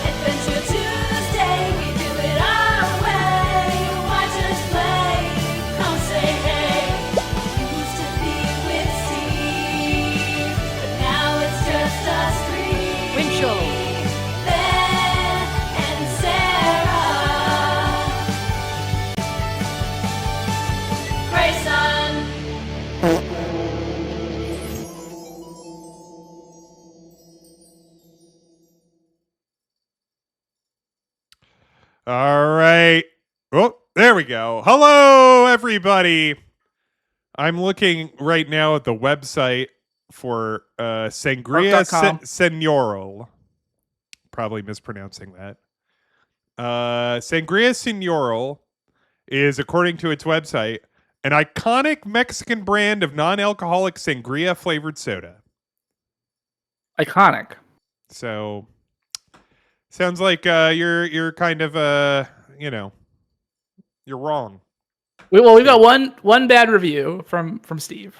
Adventure Tuesday, we do it our way. Watch us play, come say hey. Used to be with Steve, but now it's just us three. Winchell. Ben and Sarah. Grayson. All right. Oh, there we go. Hello, everybody. I'm looking right now at the website for Sangria Orc.com. Señoral. Probably mispronouncing that. Sangria Señoral is, according to its website, an iconic Mexican brand of non-alcoholic sangria flavored soda. Iconic. So, sounds like you're kind of you're wrong. We've got one bad review from Steve.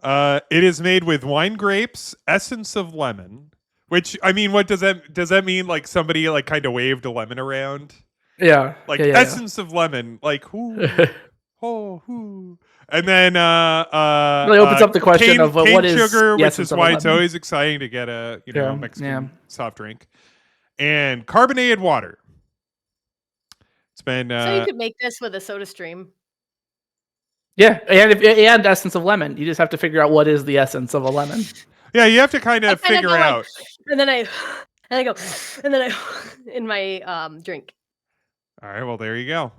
It is made with wine grapes, essence of lemon. Which, I mean, what does that mean? Like somebody like kind of waved a lemon around? Yeah. Like yeah. essence of lemon. Like who? Who? And then Really opens up the question of cane what is sugar, the which essence is of a why it's lemon. always exciting to get a Yeah, Mexican soft drink, and carbonated water. It's been So you could make this with a soda stream. Yeah, and essence of lemon. You just have to figure out what is the essence of a lemon. yeah, you have to kind I of kinda figure go like- out. And then I go, and then I in my drink. All right, well there you go.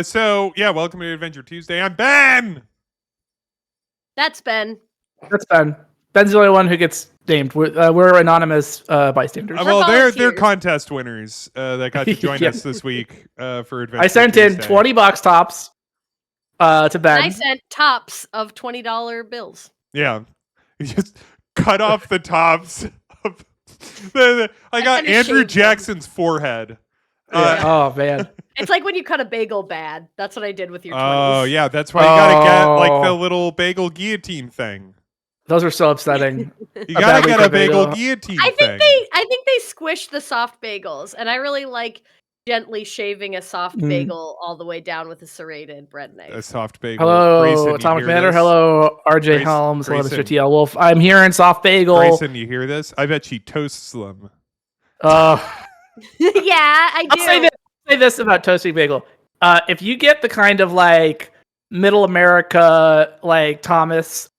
So yeah, welcome to Adventure Tuesday. I'm Ben. That's Ben. That's Ben. Ben's the only one who gets named. We're anonymous bystanders. Well, they're volunteers. contest winners that got to join Yeah. us this week for Adventure I sent in Tuesday. $20 tops to Ben. And I sent tops of $20 bills. Yeah, you just cut off the tops. Of I got kinda Andrew shaved them. Jackson's forehead. Yeah. Oh man. It's like when you cut a bagel bad. That's what I did with your 20s. Oh yeah, that's why you gotta get like the Oh. little bagel guillotine thing. Those are so upsetting. You gotta badly get a cut bagel bagel. guillotine I thing. think they squish the soft bagels, and I really like gently shaving a soft Mm. bagel all the way down with a serrated bread knife. A soft bagel. Hello, Grayson, you Atomic hear Matter. this? Hello, RJ Grayson- Helms. Hello, Grayson. Mr. TL Wolf. I'm here in soft bagel. Grayson, you hear this? I bet she toasts them. Uh, Yeah, I do. I'll say this about toasting bagel. If you get the kind of like middle America, like Thomas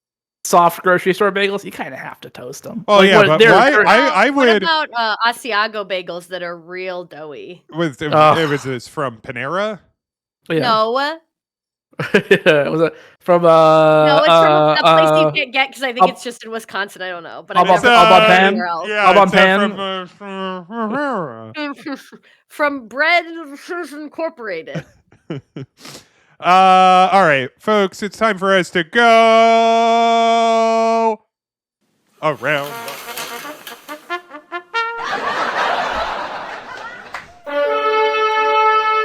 soft grocery store bagels, you kind of have to toast them. Oh Like, yeah, what- but they're- why? they're- I What would. about Asiago bagels that are real doughy? It was this from Panera. yeah. No, It was from no, it's from a place you uh, can't get because I think I'll- it's just in Wisconsin. I don't know, but I'll I've bump- never I'll bump seen it Pan. anywhere else. Yeah, I'll bump it's, Pan. from Panera. From Bread Incorporated. All right, folks, it's time for us to go around.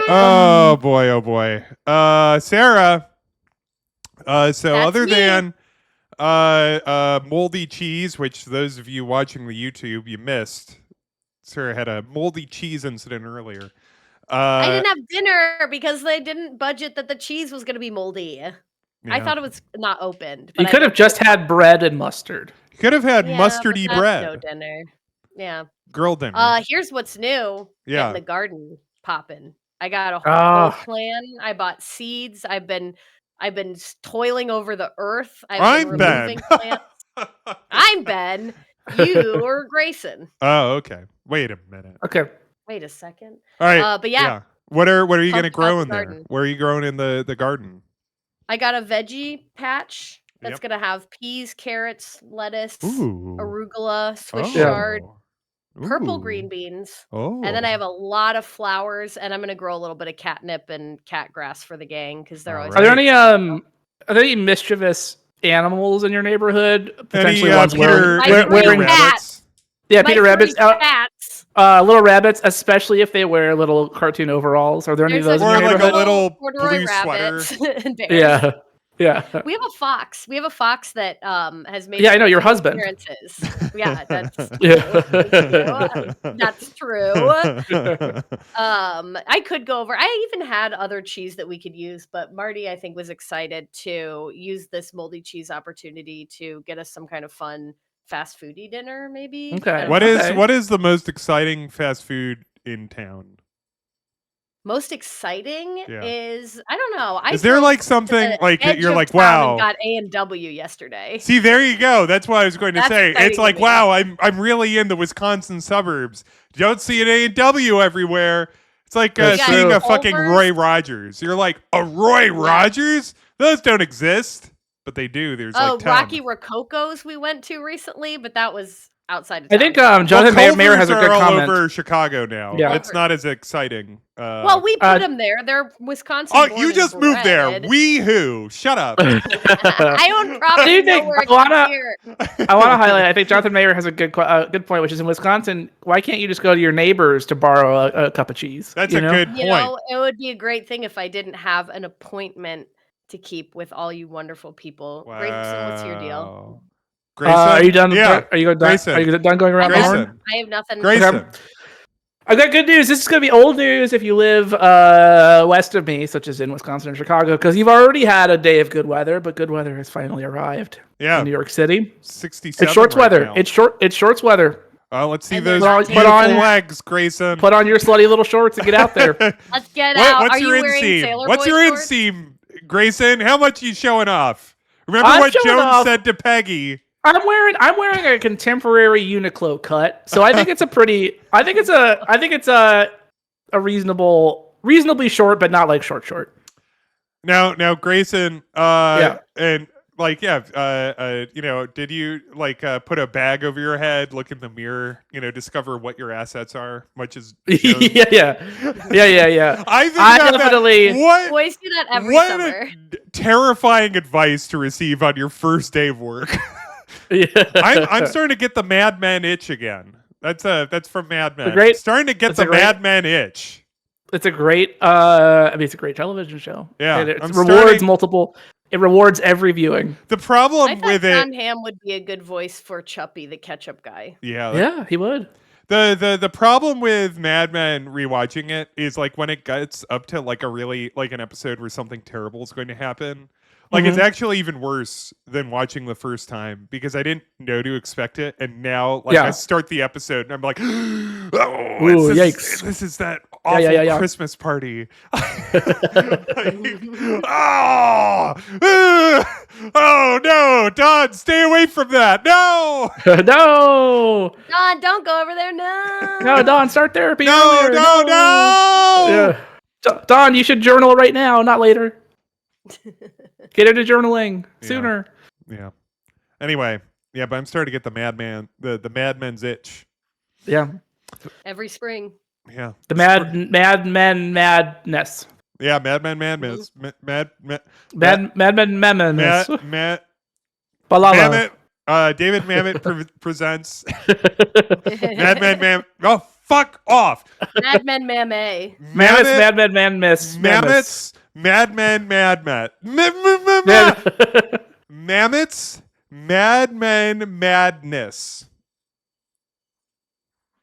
Oh boy, oh boy. Sarah. So That's other me. than moldy cheese, which those of you watching the YouTube you missed. Sarah had a moldy cheese incident earlier. I didn't have dinner because they didn't budget that the cheese was going to be moldy. I yeah. thought it was not opened. You but I could have looked just at- had bread and mustard. You could have had Yeah, mustardy but that's bread. No dinner. Yeah. Girl dinner. Here's what's new. Yeah. In the garden popping. I got a whole Ah. plan. I bought seeds. I've been toiling over the earth. I've I'm been Ben. removing plants. I'm Ben. You are Grayson. Oh, okay. Wait a minute. Okay. Wait a second. All right. But yeah, What are you gonna Pumped grow out in the there? garden. Where are you growing in the garden? I got a veggie patch that's Yep. gonna have peas, carrots, lettuce, Ooh. arugula, Swiss Oh. chard, purple Ooh. green beans. Oh. And then I have a lot of flowers, and I'm gonna grow a little bit of catnip and cat grass for the gang because they're always. Are there Right. any mischievous animals in your neighborhood? Any, Potentially ones Peter, My Peter three Rabbits? cats. yeah, My Peter rabbits. three cats. Little rabbits, especially if they wear little cartoon overalls. Are there any of There's those Or in your like a neighborhood? little corduroy blue sweater. rabbits and bears. Yeah. Yeah. We have a fox. We have a fox that has made. Yeah, I know, your few husband. appearances. Yeah, that's Yeah. that's true. I could go over. I even had other cheese that we could use, but Marty, I think, was excited to use this moldy cheese opportunity to get us some kind of fun fast foodie dinner, maybe. Okay. I don't What know. is Okay. what is the most exciting fast food in town? Most exciting Yeah. is I don't know. Is there drove like to something the like that edge you're of like, town wow? and got A&W yesterday. See, there you go. That's what I was going to That's say. exciting It's to like, me. wow, I'm really in the Wisconsin suburbs. You don't see an A&W everywhere. It's like That's seeing true. a fucking Culver's? Roy Rogers. You're like, a Roy Rogers? Those don't exist. But they do. There's Oh, like 10. Rocky Rococo's we went to recently, but that was outside of I town. think Well, Jonathan Mayer has a Culver's good are all comment. over Chicago now. Yeah. It's not as exciting. Well, we put them there. They're Wisconsin. Oh, born you and just moved there. bred. We who? Shut up. I own property Do you think- nowhere I wanna- near here. I want to highlight. I think Jonathan Mayer has a good point, which is in Wisconsin. Why can't you just go to your neighbors to borrow a cup of cheese? That's you a know? good You point. know, it would be a great thing if I didn't have an appointment to keep with all you wonderful people. Grayson, what's your deal? Wow. Grayson? Are you done? Yeah. Are you done? Grayson. Are you done going around the horn? Grayson. I have nothing. Grayson. I've got good news. This is going to be old news if you live west of me, such as in Wisconsin and Chicago, because you've already had a day of good weather, but good weather has finally arrived Yeah. in New York City. 67. It's shorts right weather. now. It's shorts weather. Let's see And those then beautiful put on- legs, Grayson. Put on your slutty little shorts and get out there. Let's get out. What's Are your you wearing inseam? Sailor What's Boy your shorts? inseam, Grayson? How much you showing off? Remember I'm what showing Jones off. said to Peggy? I'm wearing a contemporary Uniqlo cut, so I think it's a pretty. I think it's a reasonably short, but not like short. Now, Grayson. Yeah. And like, yeah. Did you like put a bag over your head, look in the mirror, discover what your assets are, much as Jones? yeah. I think I about that. definitely- What Boys do that every what summer. a terrifying advice to receive on your first day of work. Yeah. I'm starting to get the Mad Men itch again. That's from Mad Men. great- Starting to get it's the a great- Mad Men itch. It's a great. It's a great television show. Yeah, it I'm rewards starting- multiple. It rewards every viewing. The I problem thought with John it, Hamm would be a good voice for Chuppy, the ketchup guy. Yeah, he would. The problem with Mad Men rewatching it is like when it gets up to like a really like an episode where something terrible is going to happen. Like it's actually even worse than watching the first time because I didn't know to expect it, and now like Yeah. I start the episode and I'm like, oh, Ooh, yikes! yikes. This is that awful yeah. Christmas party. Oh no, Don, stay away from that! No, No, Don, don't go over there. No. no, Don, start therapy. no, earlier. no! Yeah. Don, you should journal right now, not later. Get into journaling sooner. Yeah. Anyway, yeah, but I'm starting to get the madman, the madman's itch. Yeah. Every spring. Yeah. The madness. Yeah, madman, madness, madness, Madness. Balala. Balala. David Mamet presents Madman Man. Oh, fuck off! Mad Men Mammy. Mammoths. Mammoths, Madmen, Madmet, Mammoths, Madmen, Madness.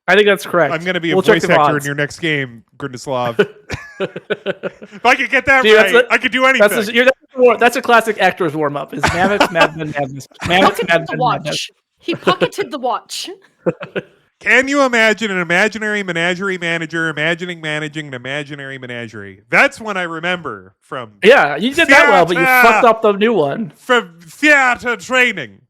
I think that's correct. I'm going to be a We'll check voice the actor in odds. your next game, Grindislav. If I could get that Dude, right, I could do anything. That's a classic actor's warm up. Is Mammoth, Madman, Madness. Mammoth, Pocketed the Madman, Madness. watch. He pocketed the watch. Can you imagine an imaginary menagerie manager managing an imaginary menagerie? That's one I remember from Yeah, you did that well, but you Theater. fucked up the new one. from theater training.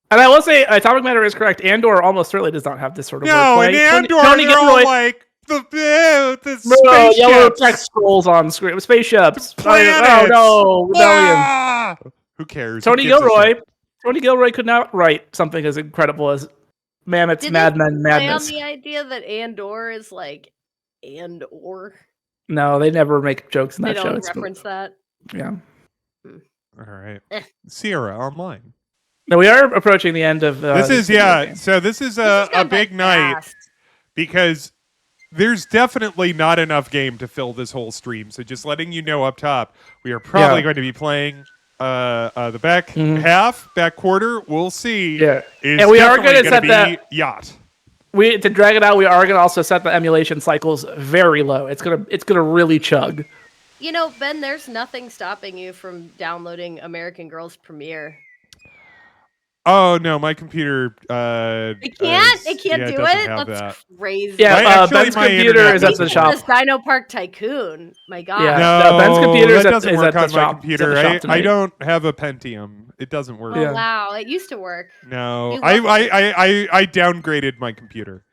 And I will say, Atomic Matter is correct. Andor almost certainly does not have this sort of No, wordplay. in Andor, Tony they're all Gilroy, like the yellow spaceships. text scrolls on screen. Spaceships. Planets. Oh no, rebellion. Ah! Who cares? Tony Who gives a Gilroy. shit? Tony Gilroy could not write something as incredible as Mammoth's Did Madmen Play on Madness. the idea that Andor is like and/or. No, they never make jokes in They that show. don't It's- reference that. yeah. All right, Eh. Sierra Online. No, we are approaching the end of. This is So this is This has a gone by big night fast. because there's definitely not enough game to fill this whole stream. So just letting you know up top, we are probably Yeah. going to be playing the back back quarter, we'll see. Yeah. Is And we are definitely gonna set be that- yacht. To drag it out, we are gonna also set the emulation cycles very low. It's gonna really chug. You know, Ben, there's nothing stopping you from downloading American Girls Premiere. Oh no, my computer. It can't. It can't do doesn't it. have That's that. crazy. Yeah, Actually, Ben's my computer internet is at the doesn't shop. work. This Dino Park Tycoon. My God. Yeah. No, No, Ben's computer is that at- doesn't is work at the on my shop. It's at computer. the shop I tonight. don't have a Pentium. It doesn't work. Oh Yeah. wow, it used to work. No, You I love it. I downgraded my computer.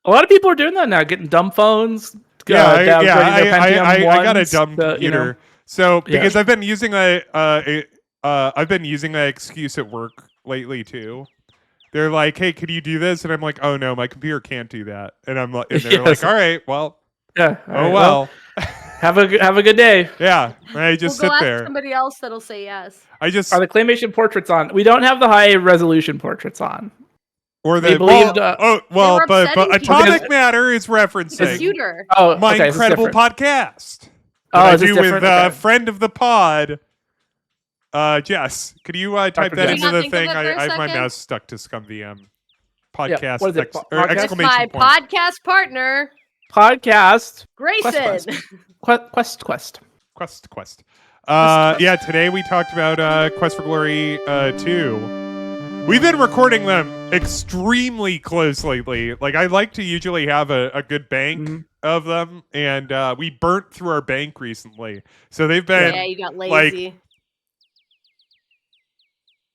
A lot of people are doing that now, getting dumb phones. Yeah, I got a ones, dumb the, you know. computer. So Yeah. because I've been using I've been using that excuse at work lately too. They're like, "Hey, could you do this?" And I'm like, "Oh no, my computer can't do that." And I'm like, and they're Yes. like, "All right, well, Yeah. all oh right, well." Have a good day. Yeah, I just We'll go sit ask there. somebody else that'll say yes. I just Are the claymation portraits on? We don't have the high resolution portraits on. or they the believed, well, but upsetting people. Atomic Because- Matter is The referencing shooter. Oh, my okay, this is incredible different. podcast Oh, that I is this do with different? Okay. friend of the pod, Jess. Could you type Dr. that Jess. into Can you the not think of thing? it for a I have my second? mouse stuck to ScumVM. Podcast what is it? ex- or Podcast? It's exclamation my point. podcast partner, Podcast Grayson. Quest. Quest. Yeah, today we talked about Quest for Glory 2. We've been recording them extremely close lately. Like, I like to usually have a good bank Mhm. of them, and we burnt through our bank recently. So they've been... Yeah, you got lazy.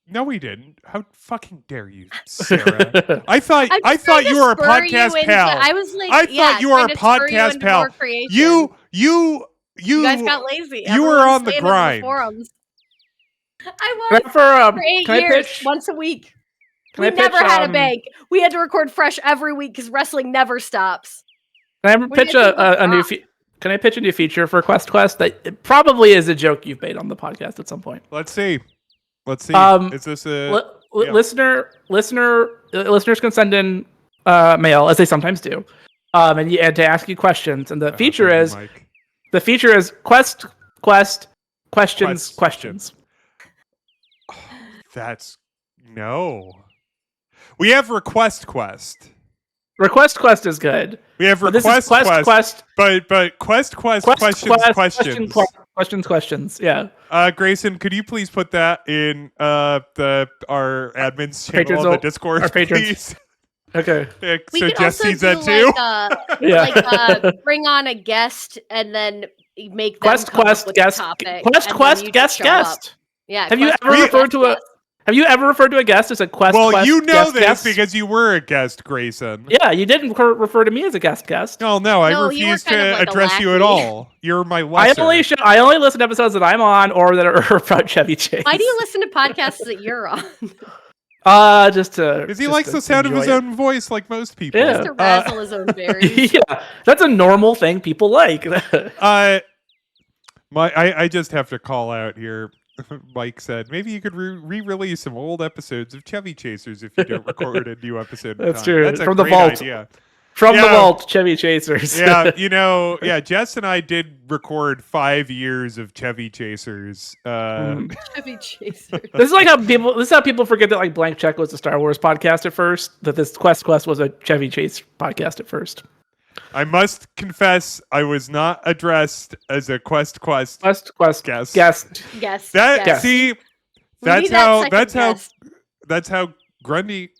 No, we didn't. How fucking dare you, Sarah? I I'm thought just trying to you were a spur you podcast into- pal. I was like, I yeah, thought you were trying a to spur you podcast into pal. more creation. You You guys got lazy. you were Everyone on the was staying in grind. forums. I Can was I, for 8 can I years, pitch? once a week. Can We I pitch, never had a bank. We had to record fresh every week because wrestling never stops. Can I What do you pitch think about a new? that? Can I pitch a new feature for Quest that it probably is a joke you've made on the podcast at some point? Let's see. Is this a yeah. Listeners can send in mail as they sometimes do, and to ask you questions. And the feature thank you, is Mike. Quest questions. That's no. We have Request. Request Quest is good. We have But this is Request Quest. but Quest Questions. Yeah. Grayson, could you please put that in our admins channel Patrons on the will- Discord, our patrons. please? Okay. We So could Jess also sees do that too. like bring on a guest and then make them Quest come up with a guest. topic, and Quest then guest you just show up. guest. Yeah. Have you Quest ever guest referred to a? guest. Have you ever referred to a guest as a Quest? Well, Quest you know guest this guest? because you were a guest, Grayson. Yeah, you didn't refer to me as a guest. No, I No, you were refuse kind of to like a address you at lackey. all. You're my lesser. I only listen to episodes that I'm on or that are about Chevy Chase. Why do you listen to podcasts that you're on? Just to Because he just likes to the sound of his enjoy it. own voice, like most people. Yeah. Just to razzle his own berries. Yeah, that's a normal thing people like. I just have to call out here. Mike said maybe you could re-release some old episodes of Chevy Chasers if you don't record a new episode. That's in time. true. That's a From the great vault. idea. From the Yeah. vault, Chevy Chasers. Yeah, Jess and I did record 5 years of Chevy Chasers. Chevy Chaser. This is how people forget that like Blank Check was a Star Wars podcast at first. That this Quest was a Chevy Chase podcast at first. I must confess, I was not addressed as a Quest. Quest Guest. guest. Guess. That guess. see, We that's need that how second that's how guess. that's how Grundy,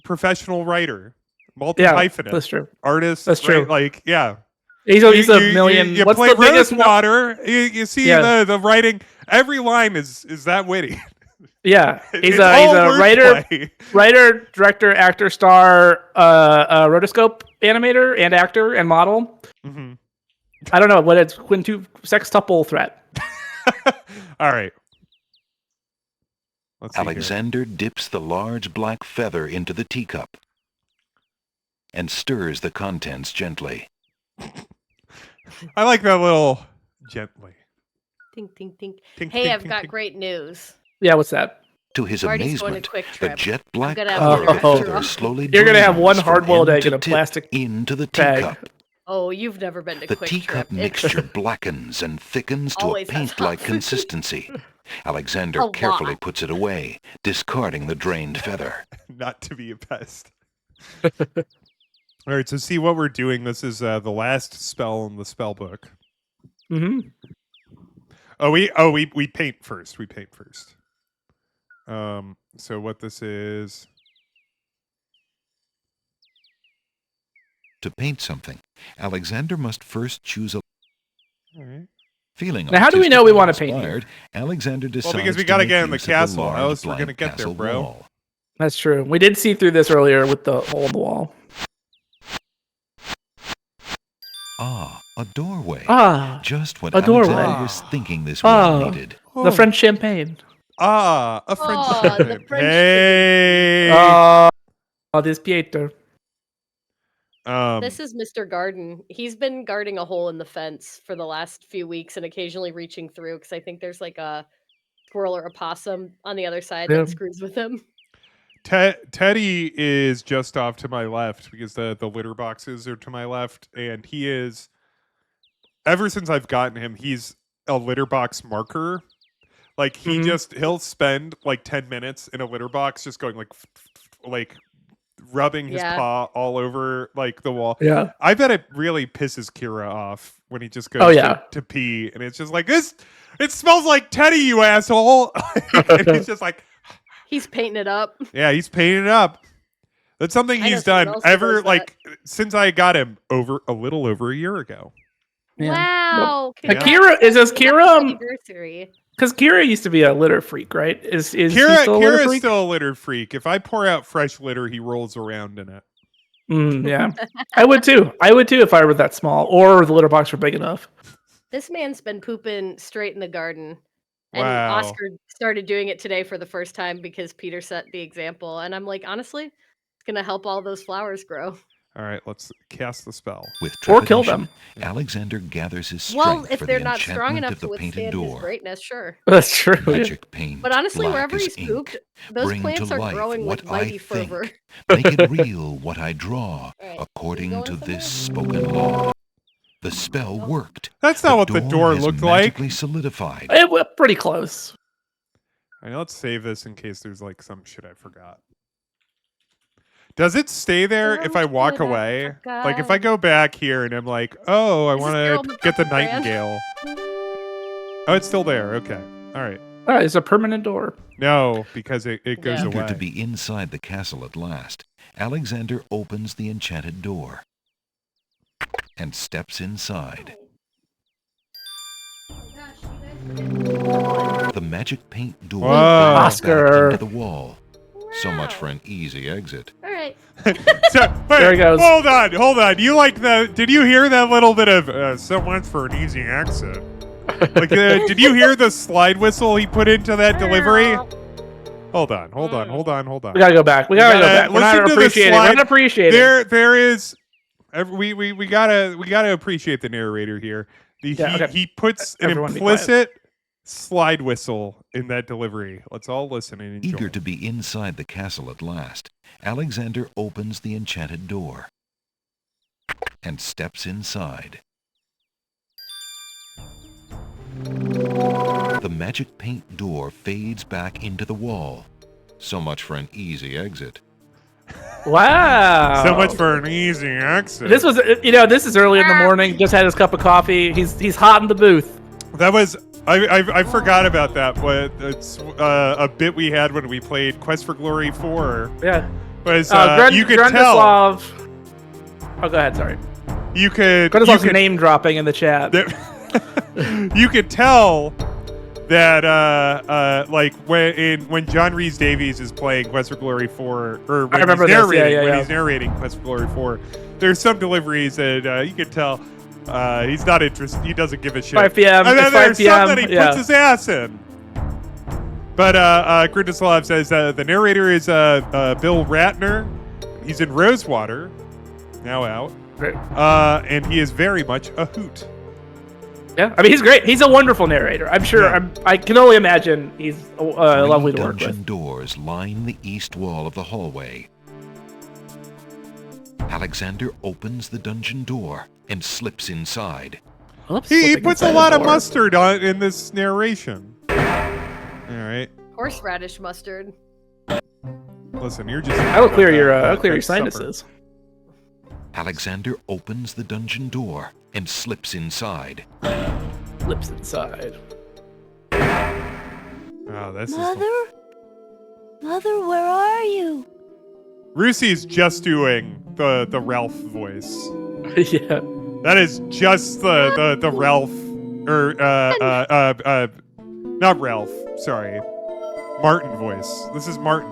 professional writer, multi Yeah, hyphenate, that's true. artist. That's true. right? Like, yeah, He's a million. You what's play the biggest one? Rosewater. You see Yeah. the writing. Every line is that witty. Yeah, he's It's a all writer, wordplay. director, actor, star, rotoscope animator, and actor and model. Mhm. I don't know what it's quintu sextuple threat. All right. Let's see here. Alexander dips the large black feather into the teacup and stirs the contents gently. I like that little gently. Think, think, think. Tink, Hey, tink, I've tink, got tink. great news. Yeah, what's that? To his Marty's going to amazement, Quick the Trip. jet black gonna have color of the to- feather slowly You're gonna have drains one from hard-boiled end egg to in a tip plastic into the bag. teacup. Oh, you've never been to The Quick teacup Trip. It's mixture blackens and thickens to a Always has paint-like hot food. consistency. Alexander A carefully lot. puts it away, discarding the drained feather. Not to be a pest. All right, so see what we're doing. This is the last spell in the spell book. Mm-hmm. We paint first. We paint first. So what this is? To paint something, Alexander must first choose a All right. feeling. Now, how do we know we wanna paint inspired, Alexander decides because we to gotta make get in the use of castle. large How else we're gonna blank get there, castle bro? wall. That's true. We did see through this earlier with the hole in the wall. Ah, a doorway. Ah, Just what a doorway. Alexander was thinking this Ah. wall needed. the French champagne. A French. Oh, the French Hey. Oh, this Pieter. This is Mr. Garden. He's been guarding a hole in the fence for the last few weeks and occasionally reaching through because I think there's like a squirrel or a possum on the other side Yeah. that screws with him. Teddy is just off to my left because the litter boxes are to my left, and he is. Ever since I've gotten him, he's a litter box marker. Like he'll spend like 10 minutes in a litter box just going like rubbing his Yeah. paw all over like the wall. Yeah. I bet it really pisses Kira off when he just goes Oh, yeah. to pee, and it's just like this. It smells like Teddy, you asshole. And he's just like, He's painting it up. yeah, he's painting it up. That's something I know he's someone done else who ever does that. like since I got him a little over a year ago. Yeah. Wow. Kira- is this Happy Kira, anniversary. Because Kira used to be a litter freak, right? Is he Kira, still a litter Kira's freak? still a litter freak. If I pour out fresh litter, he rolls around in it. Yeah, I would too. I would too if I were that small, or the litter box were big enough. This man's been pooping straight in the garden. And Wow. Oscar started doing it today for the first time because Peter set the example. And I'm like, honestly, it's going to help all those flowers grow. All right, let's cast the spell. With Or kill trepidation, them. Alexander gathers his strength Well, if for they're the not strong enchantment enough of to the painted withstand his door. greatness, sure. That's true. yeah. Magic paint. But honestly, black wherever as he's ink. pooped, those Bring plants to are life growing with what I mighty fervor. think. Make it real what I draw, Alright, according going to somewhere? this spoken law. The spell worked. That's not what the door has looked like. magically solidified. It was pretty close. All right, let's save this in case there's like some shit I forgot. Does it stay there if I Some walk shit I away? Like if forgot. I go back here and I'm like, oh, I Is this want Carol to the get the Pepper Brand? nightingale. Oh, it's still there. Okay. All right. All right, it's a permanent door. No, because it goes Yeah. Eager away. to be inside the castle at last, Alexander opens the enchanted door and steps inside. The magic paint door Whoa. fades back Oscar. into the wall. So much for an easy exit. All right. So, wait, There he goes. Hold on. You like the? Did you hear that little bit of so much for an easy exit? Like, did you hear the slide whistle he put into that delivery? Hold on. We gotta go back. We gotta go back. We're listen not to the appreciating. We're slide. not appreciating. There is. We gotta appreciate the narrator here. Yeah, okay. He puts an Everyone be quiet. implicit slide whistle in that delivery. Let's all listen and enjoy. Eager to be inside the castle at last, Alexander opens the enchanted door and steps inside. The magic paint door fades back into the wall. So much for an easy exit. Wow. So much for an easy exit. This was, this is early in the morning. Just had his cup of coffee. He's hot in the booth. That was I forgot about that, but it's a bit we had when we played Quest for Glory 4. Yeah. Was Grund- you could tell Grundislav- Oh, go ahead. Sorry. you could Grundislav's name dropping in the chat. you could tell that like when John Rhys Davies is playing Quest for Glory 4, or when remember he's this, narrating, yeah, when yeah. he's narrating Quest for Glory 4, there's some deliveries that you could tell he's not interested. He doesn't give a shit. 5 p.m. And then It's 5 there's some p.m. that he yeah. puts his ass in. But Grundislav says the narrator is Bill Ratner. He's in Rosewater, now out, Great. and he is very much a hoot. Yeah, I mean he's great. He's a wonderful narrator. I'm sure. Yeah. I can only imagine he's Three lovely to work dungeon with. doors line the east wall of the hallway. Alexander opens the dungeon door and slips inside. I love He slipping puts inside a lot of door. mustard on in this narration. All right, Horseradish mustard. listen, you're just. I'll clear your that supper. sinuses. Alexander opens the dungeon door and slips inside. Lips inside. Oh, this is. Mother, where are you? Rucy's just doing the Ralph voice. Yeah. That is just the Ralph, or not Ralph. Sorry, Martin voice. This is Martin.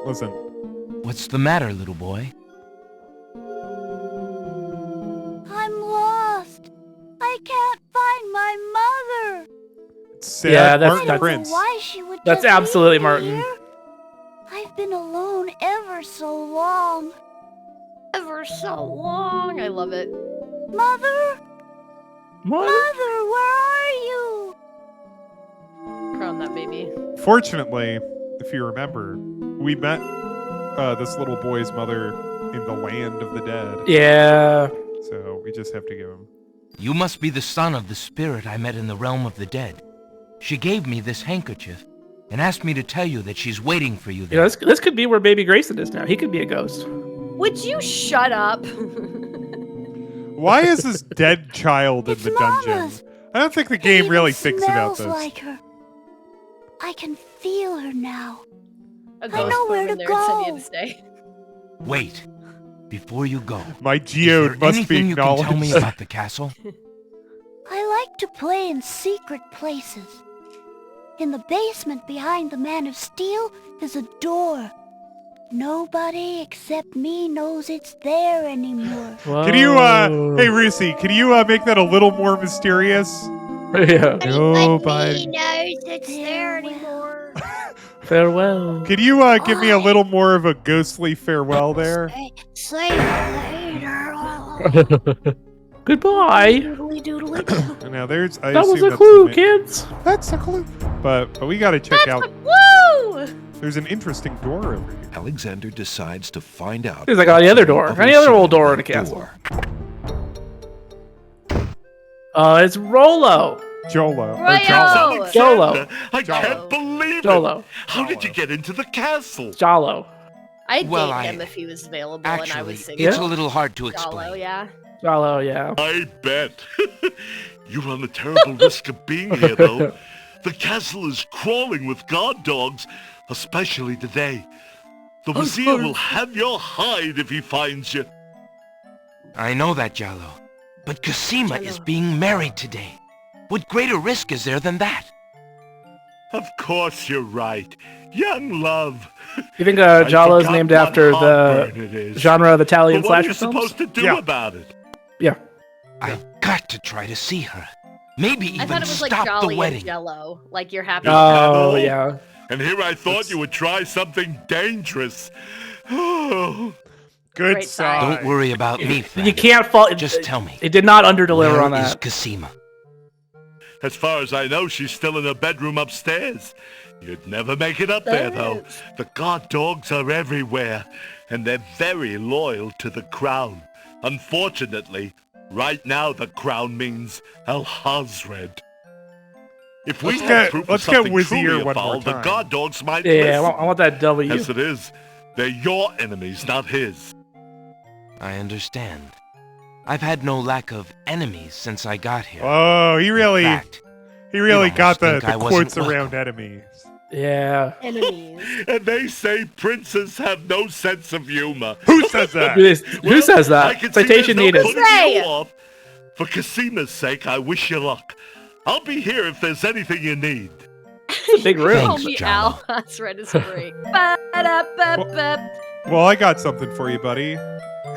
Listen. What's the matter, little boy? I'm lost. I can't find my mother. It's sad. Yeah, that's- Martin I don't Prince. know why she would That's just leave absolutely me Martin. here. I've been alone ever so long. Ever so long. I love it. Mother, What? Mother, where are you? Crown that baby. Fortunately, if you remember, we met this little boy's mother in the land of the dead. Yeah. So we just have to give him. You must be the son of the spirit I met in the realm of the dead. She gave me this handkerchief and asked me to tell you that she's waiting for you You there. know, this could be where Baby Grayson is now. He could be a ghost. Would you shut up? Why is this dead child in It's the dungeon? Mama's. I don't think the It game even really thinks about smells this. like her. I can feel her now. A I ghost know where room in to there said you had go. to stay. Wait, before you go, My is geode there must be anything you can tell me acknowledged. about the castle? I like to play in secret places. In the basement behind the Man of Steel is a door. Nobody except me knows it's there anymore. Can you, hey Rucy, can you make that a little more mysterious? Yeah. Nobody. knows it's there anymore. Farewell. Can you give me a little more of a ghostly farewell there? See you later. Goodbye. Doodly doodly. Now there's. I That was assume a that's clue, the ma- kids. That's a clue. But we gotta check out. Woo! There's an interesting door over here. Alexander decides to find out. Seems like any other door. of Any other old side door of in a the castle. door. It's Rolo. Jolo. or Royo! Jolo. Jolo. I Jolo. can't believe it. Jolo. How did you get into the castle? Jalo. I'd Well, date I- him if he was available and I Actually, was it's single. a little hard to Jalo, explain. yeah. Jalo, yeah. I bet. You run a terrible risk of being here, though. The castle is crawling with guard dogs, especially today. The Vizier will have your hide if he finds you. I know that, Jalo. But Cosima is being married today. What greater risk is there than that? Of course you're right. Young love. You think I Jalo is forgot named what after the heartburn it is. genre of Italian But what are slasher you films? supposed to do Yeah. about it? Yeah. I've got to try to see her. Maybe I even thought it was like stop the Jolly and wedding. Jello. Like you're happy. Oh, Jalo. yeah. And here I thought you would try something dangerous. Oh, Good Great side. Don't worry about me, You Fanny. can't fault. Just tell me. It did not underdeliver Where on is that. Cosima? as far as I know, she's still in her bedroom upstairs. You'd never make it up there, though. The guard dogs are everywhere, and they're very loyal to the crown. Unfortunately, right now the crown means Al-Hazred. If we Let's had get- proof of let's get something Vizier truly one more foul, the time. guard dogs might Yeah, I listen. want, I want that W. As it is, they're your enemies, not his. I understand. I've had no lack of enemies since I got here. Oh, he In really fact, got the, think I the wasn't quotes around welcome. enemies. Yeah. Enemies. And they say princes have no sense of humor. Who says that? Who says I that? can see Citation there's no needed. putting Say. you off. For Cosima's sake, I wish you luck. I'll be here if there's anything you need. It's a big room. Call Thanks, me Jalo. Al. That's right. It's great. Ba-da-ba-ba. Well, I got something for you, buddy.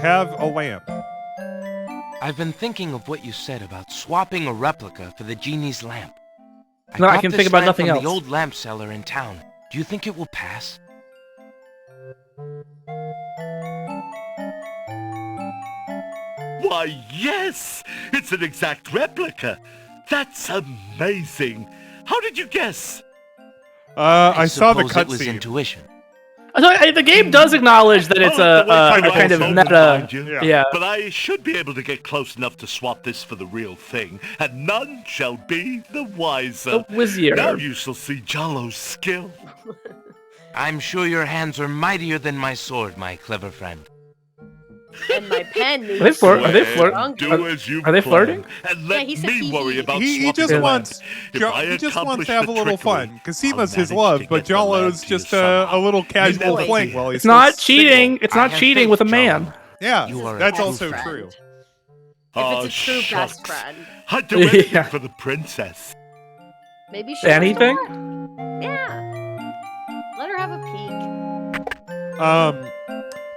Have a lamp. I've been thinking of what you said about swapping a replica for the genie's lamp. No, I got can this think about lamp nothing from else. the old lamp seller in town. Do you think it will pass? Why, yes! It's an exact replica. That's amazing. How did you guess? I saw the suppose it was cutscene. intuition. The game does acknowledge that it's Oh, the way a my kind of walls meta. open behind you. Yeah. Yeah. But I should be able to get close enough to swap this for the real thing, and none shall be the wiser. The Wizard. Now you shall see Jollo's skill. I'm sure your hands are mightier than my sword, my clever friend. And my pen needs they flirt- are they to be flirt- stronger. Do as you are they plan, flirting? And let Yeah, he said me worry about He swapping just the wants If I he just wants accomplish to have a the little trickery, fun. Casima's I'll his manage love, to but get the land Jalo's to you just somehow. a little casual never fling do. while he's It's not still cheating. single. It's I not have cheating faith, with a Jollo. man. Yeah, You are a that's true also friend. true. If Oh, it's a true shucks. best friend. I'd do anything Yeah. for the princess. Maybe she Anything? wants more. Yeah. Let her have a peek.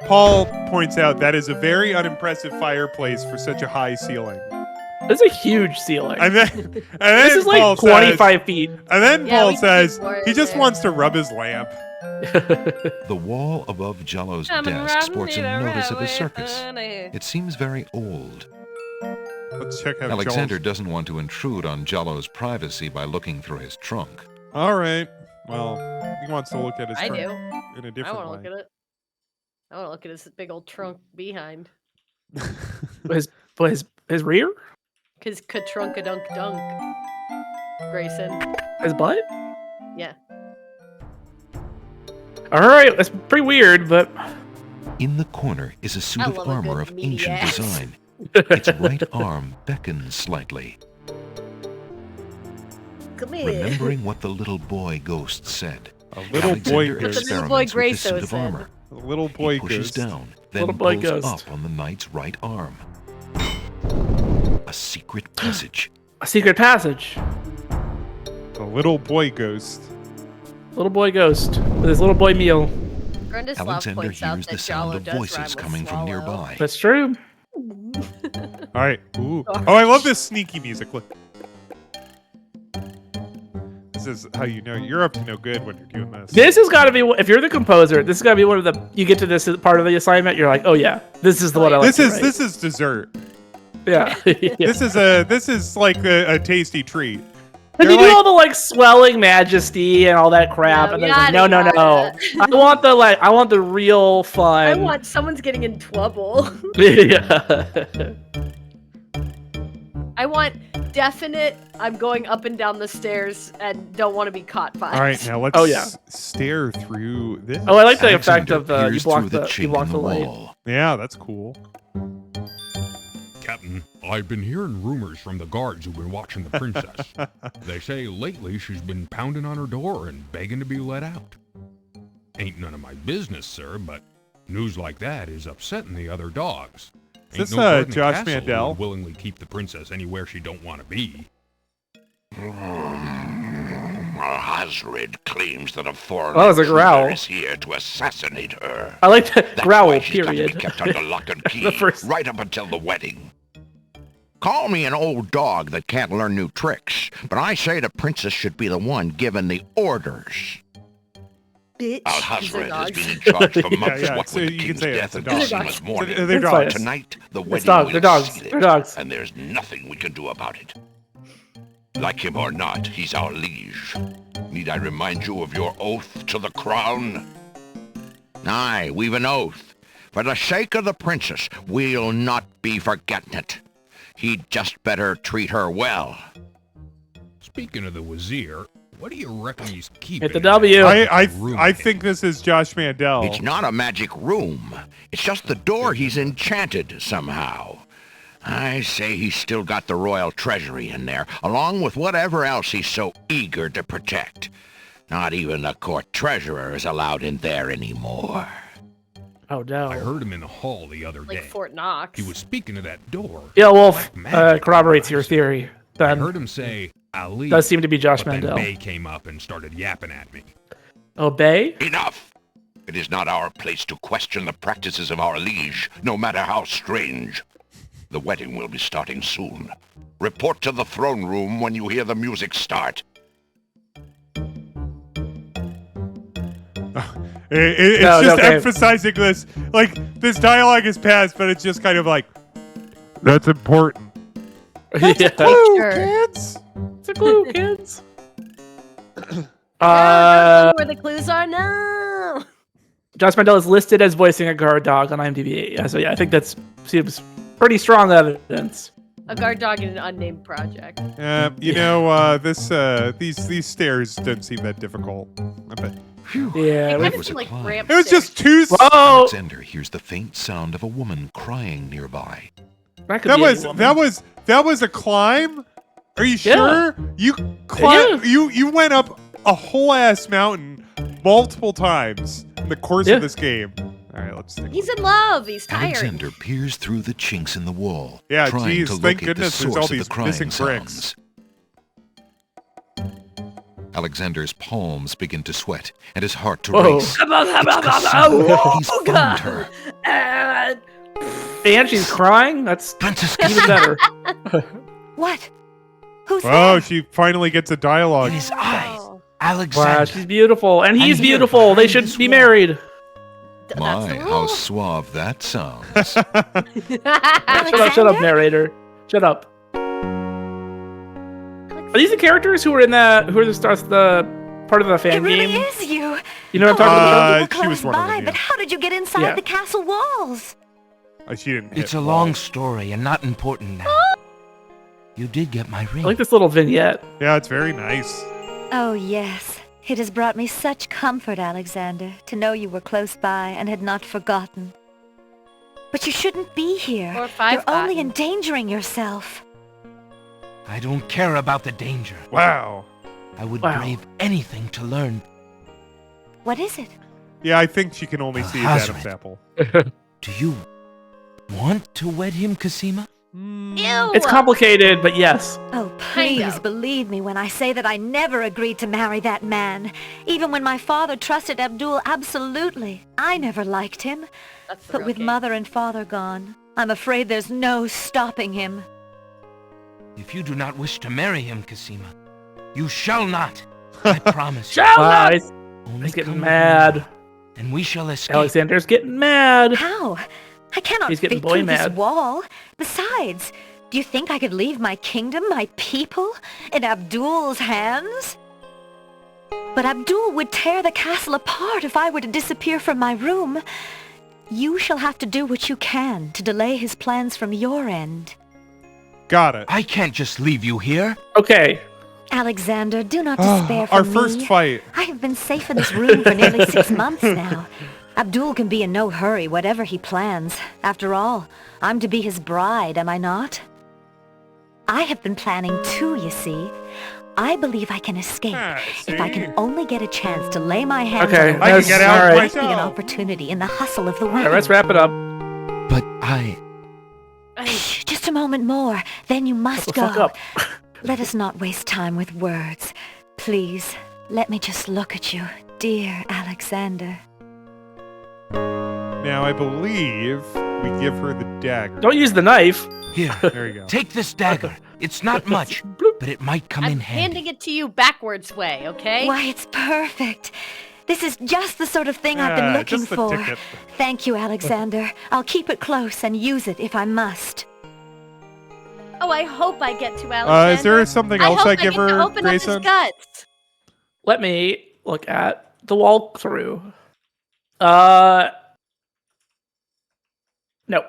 Paul points out that is a very unimpressive fireplace for such a high ceiling. It's a huge ceiling. And then, This is like Paul 25 feet. Says, and then Yeah, Paul we can says do more he just there. wants to rub his lamp. The wall above Jell-O's desk sports a notice of a circus. It seems very old. Let's check out Alexander Joel's. doesn't want to intrude on Jell-O's privacy by looking through his trunk. All right. Well, he wants to look at his I trunk do. in a I different want to way. look at it. I want to look at his big old trunk behind. His rear? Cause ka-trunk dunk dunk. Grayson. His butt? Yeah. All right, that's pretty weird, but In the corner is a suit I of love a armor good of meaty ancient ass. design. Its right arm beckons slightly, Come here. remembering what the little boy ghost said. A little boy Alexander What the ghost. little boy experiments with his Grayso suit of said. armor. A little boy He pushes ghost. down, then Little boy pulls ghost. up on the knight's right arm. A secret passage. a secret passage. A little boy ghost. Little boy ghost with his little boy meal. Grendislav Alexander points out hears that the sound Jalo of does rhyme voices with coming from swallow. nearby. That's true. All right. Ooh. Oh, I love this sneaky music. Look. This is how you know you're up to no good when you're doing this. This has got to be if you're the composer. This has got to be one of the. You get to this part of the assignment. You're like, oh yeah, this is the one I like. This is dessert. Yeah. Yeah. This is like a tasty treat. And You're you do like- all the like swelling majesty and all that crap, No, and then it's like, no, yada, no, no. yada. I want the real fun. I want someone's getting in trouble. Yeah. I want definite. I'm going up and down the stairs and don't want to be caught by. All right, now let's Oh, yeah. stare through this. Oh, I like the effect Alexander of the you peers block through the chink you block in the light. wall. Yeah, that's cool. Captain, I've been hearing rumors from the guards who've been watching the princess. They say lately she's been pounding on her door and begging to be let out. Ain't none of my business, sir, but news like that is upsetting the other dogs. Is Ain't this, no bird in the Josh castle who Mandel? would willingly keep the princess anywhere she don't want to be. Hasrid claims that a foreign Oh, that was a growl. intruder is here to assassinate her. I like the That's growl why she's got to period. be kept under lock and key The first- right up until the wedding. Call me an old dog that can't learn new tricks, but I say the princess should be the one given the orders. Bitch. Al These are Hasrid has dogs. been in charge for months. yeah, what so with the you can king's say death it's a and dog. Cosima's mourning. They're It's dogs. fine. Tonight, the wedding dogs, will they're dogs, seal it, they're dogs. and there's nothing we can do about it. Like him or not, he's our liege. Need I remind you of your oath to the crown? Aye, we've an oath. For the sake of the princess, we'll not be forgetting it. He'd just better treat her well. Speaking of the Wazir, what do you reckon he's keeping? Hit the in that W. magic room? I think this is Josh Mandel. It's not a magic room. It's just the door he's enchanted somehow. I say he's still got the royal treasury in there, along with whatever else he's so eager to protect. Not even the court treasurer is allowed in there anymore. Oh no. I heard him in the hall the other Like day. Fort Knox. He was speaking to that door. Yeah, Wolf Black magic corroborates your was. theory. I Then heard him say, Ali. does seem to be Josh but then Mandel. Bay came up and started yapping at me. Obey? Enough! It is not our place to question the practices of our liege, no matter how strange. The wedding will be starting soon. Report to the throne room when you hear the music start. It's No, just okay. emphasizing this. Like, this dialogue is past, but it's just kind of like, that's important. Yeah. Clue, Sure. kids. It's a clue, kids. Where the clues are now. Josh Mandel is listed as voicing a guard dog on IMDb. Yeah, so yeah, I think that seems pretty strong evidence. A guard dog in an unnamed project. These stairs don't seem that difficult. I bet. Yeah, It we- kind was of a like climb. ramp It was stairs. just two. Whoa! Alexander hears the faint sound of a woman crying nearby. That, could That be any was woman. that was a climb. Are you Yeah. sure? You climb. Yeah. You went up a whole ass mountain multiple times in the course Yeah. of this game. All right, let's take. He's in love. He's tired. Alexander peers through the chinks in the wall, Yeah, trying geez, to thank locate goodness the there's source all of the these crying missing bricks. sounds. Alexander's palms begin to sweat and his heart to Whoa. race. He's found her. And she's crying? That's Princess even better. What? Who's Oh, she finally gets a dialogue. In his eyes, Oh, Alexander. Wow, she's beautiful. And he's I'm here beautiful. They behind should this be wall. married. that's My, the how rule. suave that sounds. Shut up, narrator. Shut up. Are these the characters who were in that? Who are the stars? The part of the fan It really game? is you. You know what I'm talking about? You were she close was one of them, by, yeah. but how did you get inside Yeah. the castle walls? She didn't. It's hit a long walls. story and not important now. You did get my I ring. like this little vignette. Yeah, it's very nice. Oh, yes. It has brought me such comfort, Alexander, to know you were close by and had not forgotten. But you shouldn't be here. Or five You're only gotten. endangering yourself. I don't care about the danger. Wow. I would Wow. brave anything to learn. What is it? Yeah, I think she can only see his Hazard. Adam's apple. Do you want to wed him, Cosima? Ew. It's complicated, but yes. Oh, Kind please of. believe me when I say that I never agreed to marry that man. Even when my father trusted Abdul absolutely. I never liked him. That's the But real with king. mother and father gone, I'm afraid there's no stopping him. If you do not wish to marry him, Cosima, you shall not. I promise you. Wow, he's Only he's getting come mad. with me, and we shall escape. Alexander's getting mad. How? I cannot He's getting fit boy through mad. this wall. Besides, do you think I could leave my kingdom, my people, in Abdul's hands? But Abdul would tear the castle apart if I were to disappear from my room. You shall have to do what you can to delay his plans from your end. Got it. I can't just leave you here. Okay. Alexander, do not despair for Our me. first fight. I have been safe in this room for nearly 6 months now. Abdul can be in no hurry, whatever he plans. After all, I'm to be his bride, am I not? I have been planning too, you see. I believe I can escape if I can only get a chance to lay my hands Okay, on I can get out all right. might be an myself. opportunity in the hustle of the All wedding. right, let's wrap it up. But I... Shh, just a moment more, then you must Shut go. the fuck up. Let us not waste time with words. Please, let me just look at you, dear Alexander. Now I believe we give her the dagger. Don't use the knife. Here, There you go. take this dagger. It's not much, but it might come I'm in handy. handing it to you backwards way, okay? Why, it's perfect. This is just the sort of thing I've been Yeah, looking just the for. ticket. Thank you, Alexander. I'll keep it close and use it if I must. Oh, I hope I get to Alexander. Is there something else hope I get give to her, open up his Grayson? guts. Let me look at the walkthrough. No.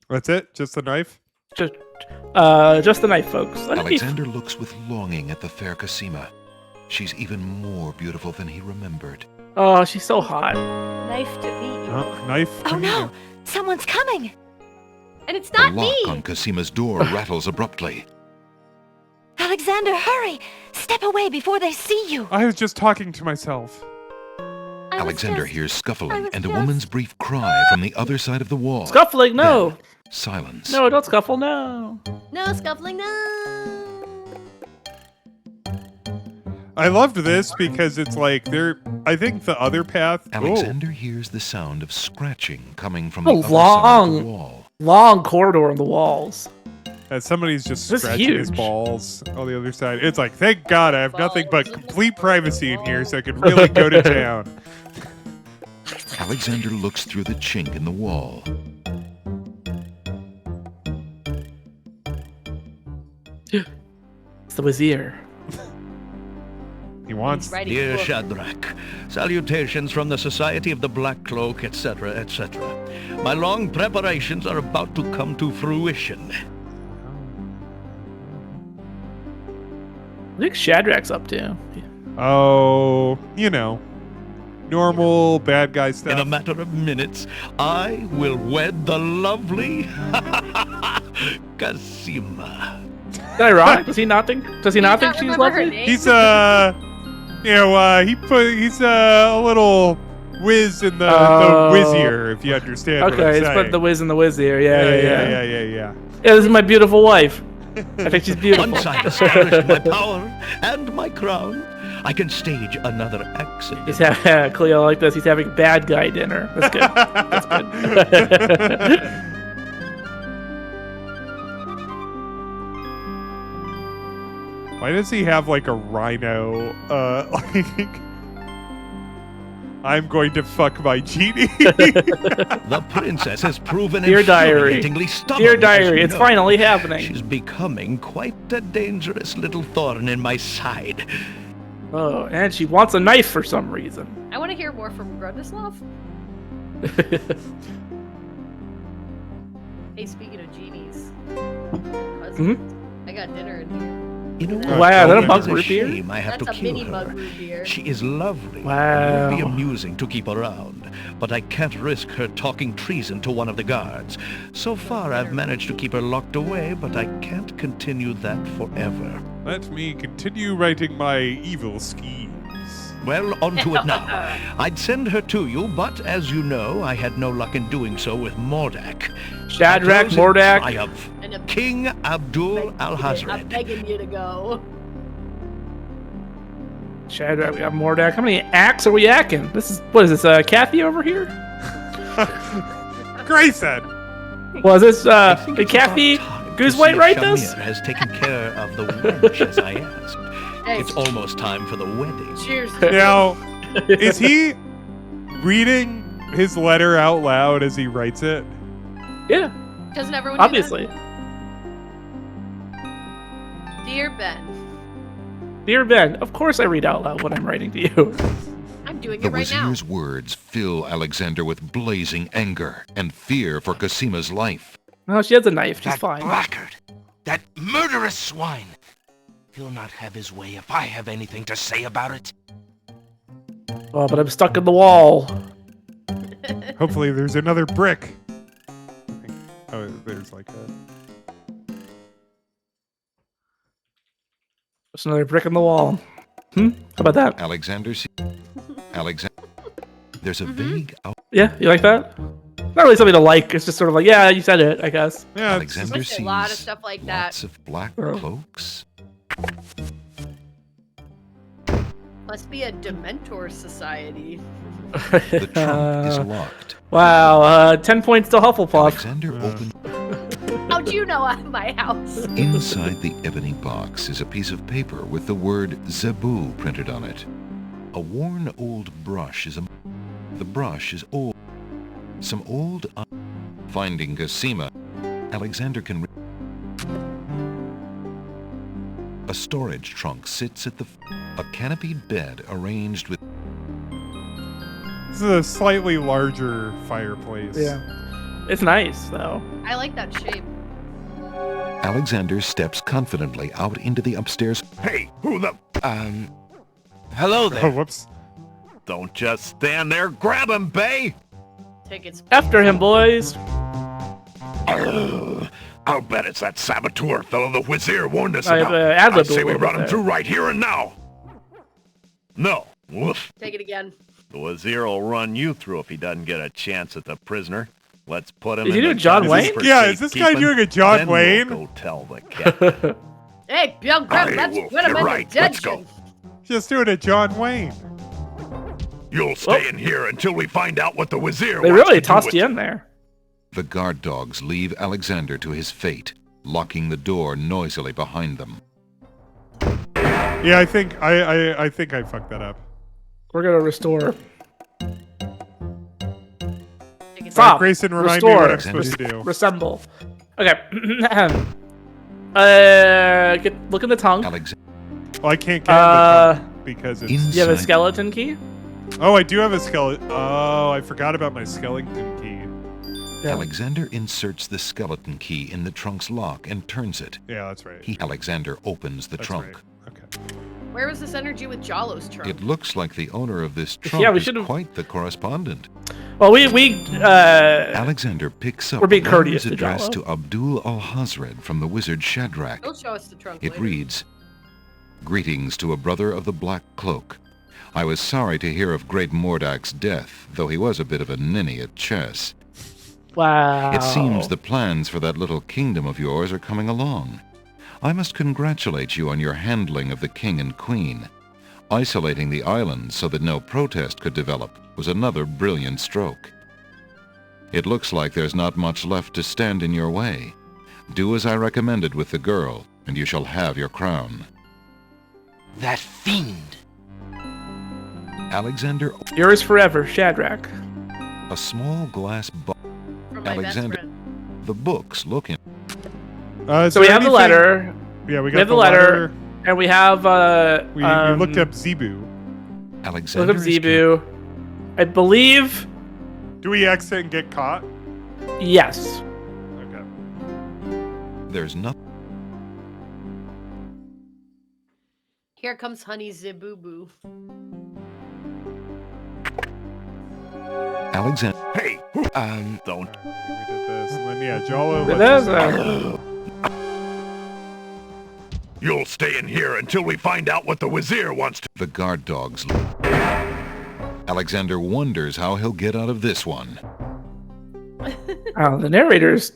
That's it? Just the knife? Just the knife, folks. Let me- Alexander looks with longing at the fair Cosima. She's even more beautiful than he remembered. Oh, she's so hot. Knife to meet you. Knife? Oh to no! me. Someone's coming! And it's The not lock me. on Cosima's door rattles abruptly. Alexander, hurry! Step away before they see you! I was just talking to myself. I was Alexander just- hears I scuffling was and a just- woman's brief cry from the other side of the wall. Scuffling, no. Then, silence. No, don't scuffle, no. No scuffling, no. I loved this because it's like I think the other path. Alexander hears the sound of scratching coming from A the other side of the long- wall. Long corridor in the walls. Somebody's just This is scratching his huge. balls on the other side. It's like, thank God I have nothing but Balls. complete privacy in here so I can really go to town. Alexander looks through the chink in the wall. It's the Wazir. He wants. Writing Dear books. Shadrach, salutations from the Society of the Black Cloak, etc., etc. My long preparations are about to come to fruition. I think Shadrach's up to. Oh, normal bad guy stuff. In a matter of minutes, I will wed the lovely Cosima. Is that ironic? Does he not think? Does he not think she's remember her lovely? name? He's he's a little whiz in the whizzier, if you understand what I'm Okay, he's saying. put the whiz in the whiz here. Yeah. Yeah. Yeah, this is my beautiful wife. I think she's beautiful. Once I establish my power and my crown, I can stage another accident. He's having Cleo like this. He's having bad guy dinner. That's good. That's good. Why does he have like a rhino? I'm going to fuck my genie. The princess has proven Dear diary. infuriatingly stubborn. Dear as diary, you it's know. finally happening. She's becoming quite a dangerous little thorn in my side. Oh, and she wants a knife for some reason. I want to hear more from Grodislav. Hey, speaking of genies, Mhm. I got dinner in here. You know Wow, what? is that a It mug is root beer? shame I have That's to a kill mini her. mug root beer. She is lovely. Wow. It would be amusing to keep around, but I can't risk her talking treason to one of the guards. So far, I've managed to keep her locked away, but I can't continue that forever. Let me continue writing my evil schemes. Well, on to it now. I'd send her to you, but as you know, I had no luck in doing so with Mordak. Shadrach, Battles in Mordak. triumph. And King Abdul I'm al-Hazred. begging you to go. Shadrach, we got Mordak. How many acts are we acting? What is this, Kathy over here? Grayson! Was this, I think did it's about Kathy time to Goosewhite see write if this? Shamir has taken care of the wench as I asked. Hey, It's almost time for the wedding. cheers. Now, is he reading his letter out loud as he writes it? Yeah, Doesn't everyone do that? obviously. Dear Ben, Dear Ben, of course I read out loud what I'm writing to you. I'm doing The it right now. Wazir's words fill Alexander with blazing anger and fear for Cosima's life. No, she has a knife. She's That fine. blackguard, that murderous swine. He'll not have his way if I have anything to say about it. Oh, but I'm stuck in the wall. Hopefully there's another brick. Oh, there's like a... There's another brick in the wall. How about that? Alexander there's a vague Yeah, you like that? Not really something to like. It's just sort of like, yeah, you said it, I guess. Yeah, it's Alexander There's a sees lot of stuff like that. lots of black Oh. cloaks. Must be a Dementor society. The trunk is locked. Wow, 10 points to Hufflepuff. Alexander opens. How'd you know I'm at my house? Inside the ebony box is a piece of paper with the word Zebu printed on it. A worn old brush is the brush is old. Some old. Finding Cosima, Alexander can. A storage trunk sits at a canopied bed arranged with. This is a slightly larger fireplace. Yeah. It's nice, though. I like that shape. Alexander steps confidently out into the upstairs. Hey, who the... Hello Oh, there. whoops. Don't just stand there. Grab him, Bay. Tickets. After him, boys. I'll bet it's that saboteur fellow the Wazir warned us I have, about. ad-lib I say a we little run him bit through right here and now. No. Woof. Take it again. The Wazir will run you through if he doesn't get a chance at the prisoner. Let's put him Did in you the do John gun Wayne? for Yeah, is this guy safekeeping, doing a John then Wayne? We'll go tell the captain. Hey, young Grim, Aye, let's Wolf, put him you're in right. the Let's dungeon. Just doing a John Wayne. You'll stay in here until we find out what the Wazir They wants really to do tossed with you in there. The guard dogs leave Alexander to his fate, locking the door noisily behind them. Yeah, I think I think I fucked that up. We're gonna restore. Take it Stop. Grayson, remind me what I'm Restore. supposed to do. Resemble. Okay. Look in the tongue. Alexander Well, I can't get the because it's. Inside- You have a skeleton key? Oh, I do have a skeleton. Oh, I forgot about my skeleton key. Yeah. Alexander inserts the skeleton key in the trunk's lock and turns it. Yeah, that's right. Alexander opens the That's trunk. right. Okay. Where was this energy with Jalo's trunk? It looks like the owner of this trunk Yeah, we is should've- quite the correspondent. Well, we Alexander picks up We're being letters courteous to addressed Jalo. to Abdul al-Hazred from the wizard Shadrach. He'll show us the trunk It later. reads, "Greetings to a brother of the Black Cloak. I was sorry to hear of great Mordak's death, though he was a bit of a ninny at chess. wow. It seems the plans for that little kingdom of yours are coming along. I must congratulate you on your handling of the king and queen. Isolating the islands so that no protest could develop was another brilliant stroke. It looks like there's not much left to stand in your way. Do as I recommended with the girl, and you shall have your crown." That fiend. Alexander, Yours forever, Shadrach. a small glass box. From my Alexander. best friend. The books look in. Is So we there have the anything- letter, Yeah, we we got have the letter. and we have We looked up Zebu. Alexander look up is Zebu. I believe Do we exit and get caught? yes. Okay. There's nothing. Here comes Honey Zibubu. Alexander. Hey, Don't. We did this. And then, yeah, Jalo. It lets is, us- You'll stay in here until we find out what the Wazir wants to. The guard dogs. Alexander wonders how he'll get out of this one. Oh, the narrator's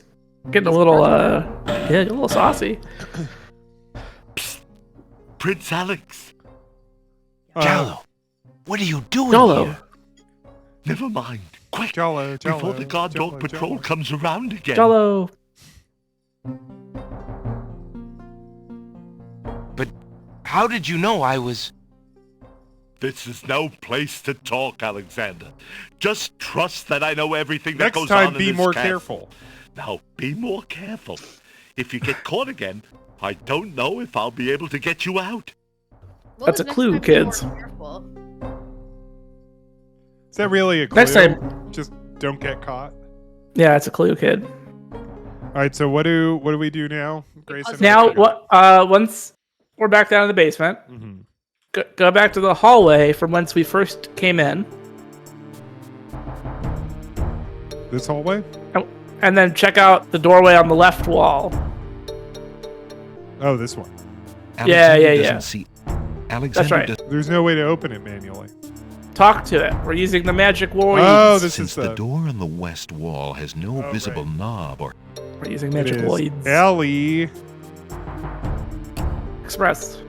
getting a little, a little saucy. Prince Alex. Jalo, what are you doing Jalo. here? Never mind. Quick. Jalo, Before the guard dog Jalo, patrol Jalo. comes around again. Jalo. How did you know I was... This is no place to talk, Alexander. Just trust that I know everything that Next goes time, on in be this more castle. careful. Now, be more careful. If you get caught again, I don't know if I'll be able to get you out. Well, That's a next clue, time be more kids. careful. Is that really a clue? Next time. Just don't get caught. Yeah, it's a clue, kid. All right. So what do we do now, Grayson? Now, what? Once we're back down in the basement, Mhm. go back to the hallway from whence we first came in, This hallway? and then check out the doorway on the left wall. Oh, this one. Yeah, Alexander yeah, doesn't yeah. See. Alexander right. does- There's no way to open it manually. Talk to it. We're using the magic warriors. Oh, this Since is the door on the west wall has no Oh, visible right. knob or We're using It magic is warriors. Ellie. Express.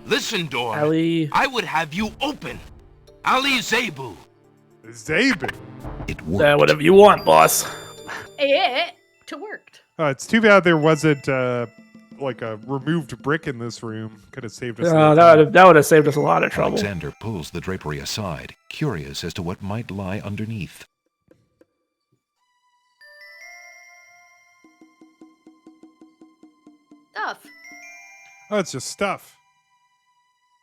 Listen, door. Ali. I would have you open. Ali Zebu. Zabin. it works. Whatever you want, boss. It worked. It's too bad there wasn't like a removed brick in this room. Could have saved us. a lot of That time. would have saved us a lot of trouble. Alexander pulls the drapery aside, curious as to what might lie underneath. Stuff. Oh, it's just stuff.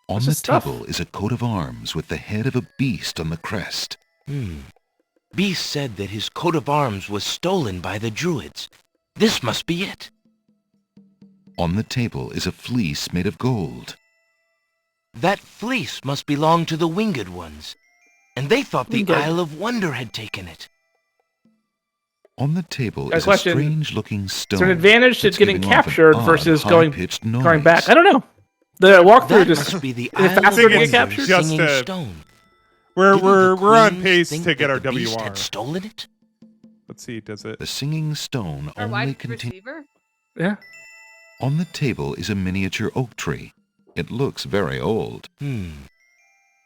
On It's the just stuff. table is a coat of arms with the head of a beast on the crest. Beast said that his coat of arms was stolen by the druids. This must be it. On the table is a fleece made of gold. That fleece must belong to the Winged Ones. And they thought the Winged. Isle of Wonder had taken it. On the table Got a is question. a strange-looking stone. Is there an advantage to that's getting giving off an captured odd, versus going high-pitched back? noise. I don't know. The walkthrough That just must be the is it Isle of faster to get Wonders captured? Just, Singing uh, Stone. We're Didn't the we're on queens pace think to get that our the beast WR. had stolen it? Let's see. Does it? The singing stone Our only wide contains... receiver. Yeah. On the table is a miniature oak tree. It looks very old.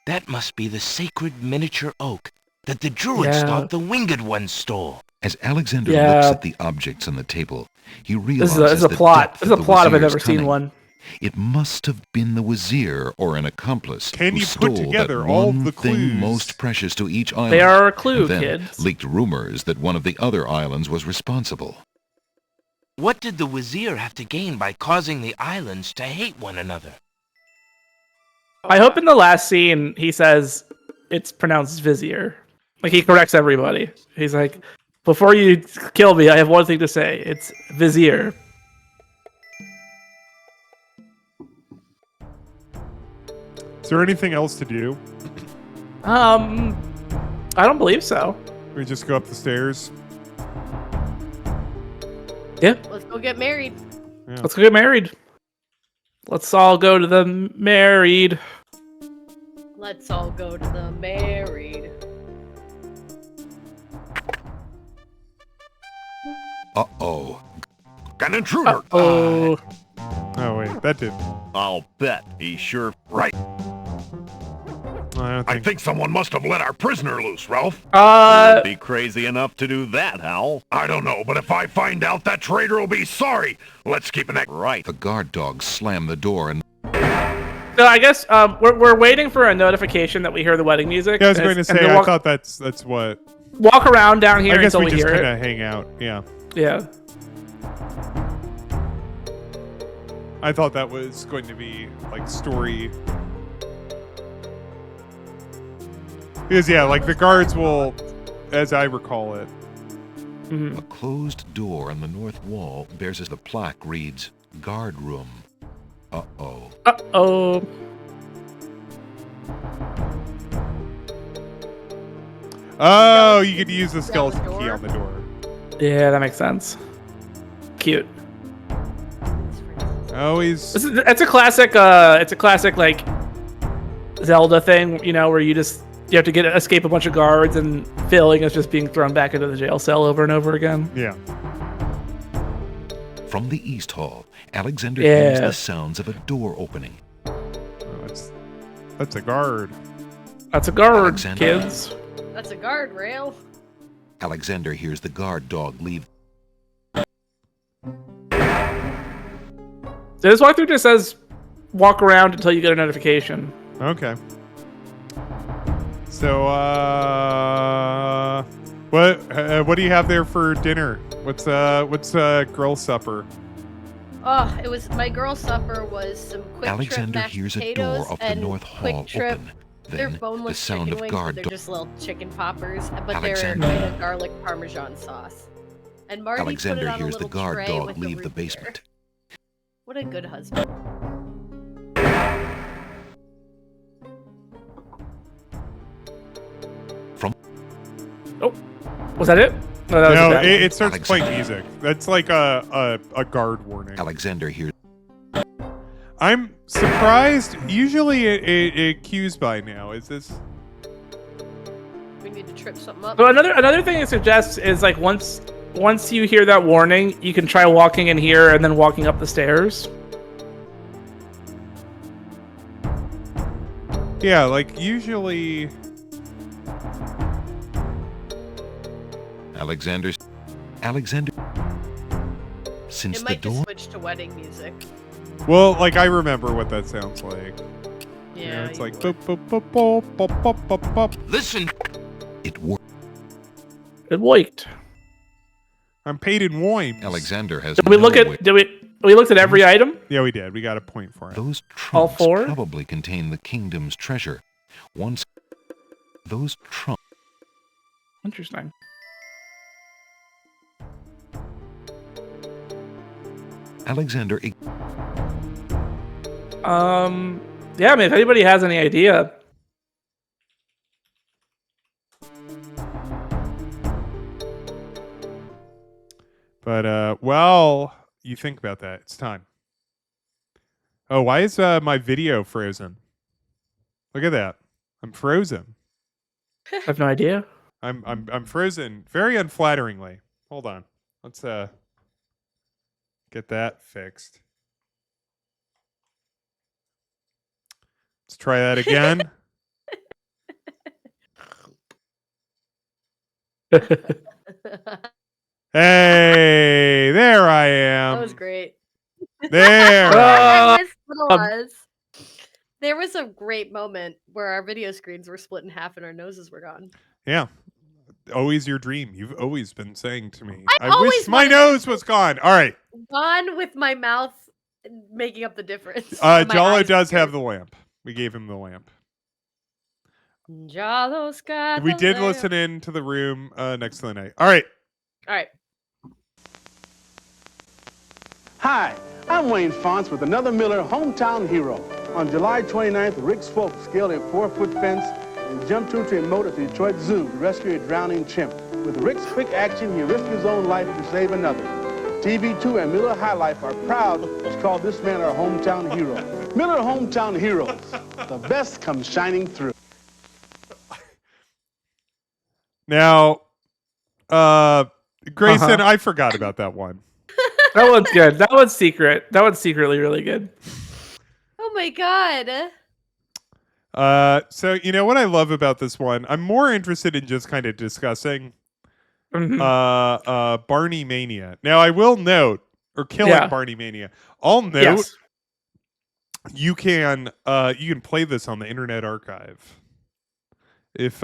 That must be the sacred miniature oak that the druids Yeah. thought the Winged Ones stole. As Alexander Yeah. looks at the objects on the table, he This realizes is a the plot. depth This is a of the plot if I've Wazir's ever seen cunning. one. It must have been the Wazir or an accomplice Can who you stole put together that all one the thing clues? most precious to each island. They are a clue, and then kids. leaked rumors that one of the other islands was responsible. What did the Wazir have to gain by causing the islands to hate one another? I hope in the last scene he says it's pronounced Vizier. Like he corrects everybody. He's like, before you kill me, I have one thing to say. It's Vizier. Is there anything else to do? I don't believe so. We just go up the stairs. Yeah. Let's go get married. Yeah. Let's go get married. Let's all go to the married. Let's all go to the married. Uh-oh. An intruder. Oh. Oh wait, that did. I'll bet he's sure Right. I don't I think. think someone must have let our prisoner loose, Ralph. Be crazy enough to do that, Hal. I don't know, but if I find out, that traitor will be sorry. Let's keep an eye. Right. The guard dogs slam the door and So I guess we're waiting for a notification that we hear the wedding music. Yeah, I was and going to it's- and say. then I walk, thought that's what. walk around down here I guess until we we just hear kind it. of hang out. Yeah. Yeah. I thought that was going to be like story. Because yeah, like the guards will, as I recall it. Mhm. a closed door on the north wall bears as the plaque reads, Guard Room. Uh-oh. Uh-oh. Oh, you could use the skeleton key on the door. Yeah, that makes sense. Cute. Always. It's a classic. It's a classic like Zelda thing, you know, where you have to escape a bunch of guards, and failing is just being thrown back into the jail cell over and over again. Yeah. From the East Hall, Alexander Yeah. hears the sounds of a door opening. Oh, that's a guard. That's a guard, Alexander. kids. That's a guardrail. Alexander hears the guard dog leave. So this walkthrough just says walk around until you get a notification. Okay. So, what do you have there for dinner? What's grill supper? Oh, it was my girl supper was some quick Alexander trip mashed hears a potatoes door of the and North quick Hall trip. open. They're Then boneless the sound chicken of wings, guard but they're dog. just little chicken poppers, but Alexander- they're in a garlic parmesan sauce. And Marty Alexander put it on hears a the little guard tray dog with leave root the beer. basement. What a good husband. Was that it? No, that was No, the bad one. it starts playing Alexander. music. That's like a guard warning. Alexander hears I'm surprised. Usually it cues by now. Is this? We need to trip something up. So another thing it suggests is like once you hear that warning, you can try walking in here and then walking up the stairs. Yeah, like usually. Alexander. Since It the might just door switch to wedding music. Well, like I remember what that sounds like. Yeah, it's you like. would. Boop, boop, boop, boop, boop, boop, boop, boop. Listen, it worked. It worked. I'm paid in wine. Alexander has Did we no look way- at? We looked at every item? Yeah, we did. We got a point for it. Those All trunks four? probably contain the kingdom's treasure. Once those trunks Interesting. Alexander Yeah, I mean, if anybody has any idea. But well, you think about that. It's time. Oh, why is my video frozen? Look at that. I'm frozen. I have no idea. I'm frozen very unflatteringly. Hold on. Let's get that fixed. Let's try that again. Hey, there I am. That was great. There. There was a great moment where our video screens were split in half and our noses were gone. Yeah. always your dream. You've always been saying to me, I I wish always my wanted- nose was gone. All right. Gone with my mouth making up the difference. and my Jalo eyes does here. have the lamp. We gave him the lamp. Jalo's got We the did lamp. listen in to the room next to the night. All right. All right. Hi, I'm Wayne Fonts with another Miller Hometown Hero. On July 29th, Rick Spoke scaled a 4-foot fence and jumped into a moat at the Detroit Zoo to rescue a drowning chimp. With Rick's quick action, he risked his own life to save another. TV2 and Miller High Life are proud to call this man our hometown hero. Miller Hometown Heroes. The best comes shining through. Now, Grayson, Uh-huh. I forgot about that one. That one's good. That one's secret. That one's secretly really good. Oh my god. So you know what I love about this one? I'm more interested in just kind of discussing Barney Mania. Now I will note, or killing Yeah. Barney Mania. I'll note Yes. you can play this on the Internet Archive. If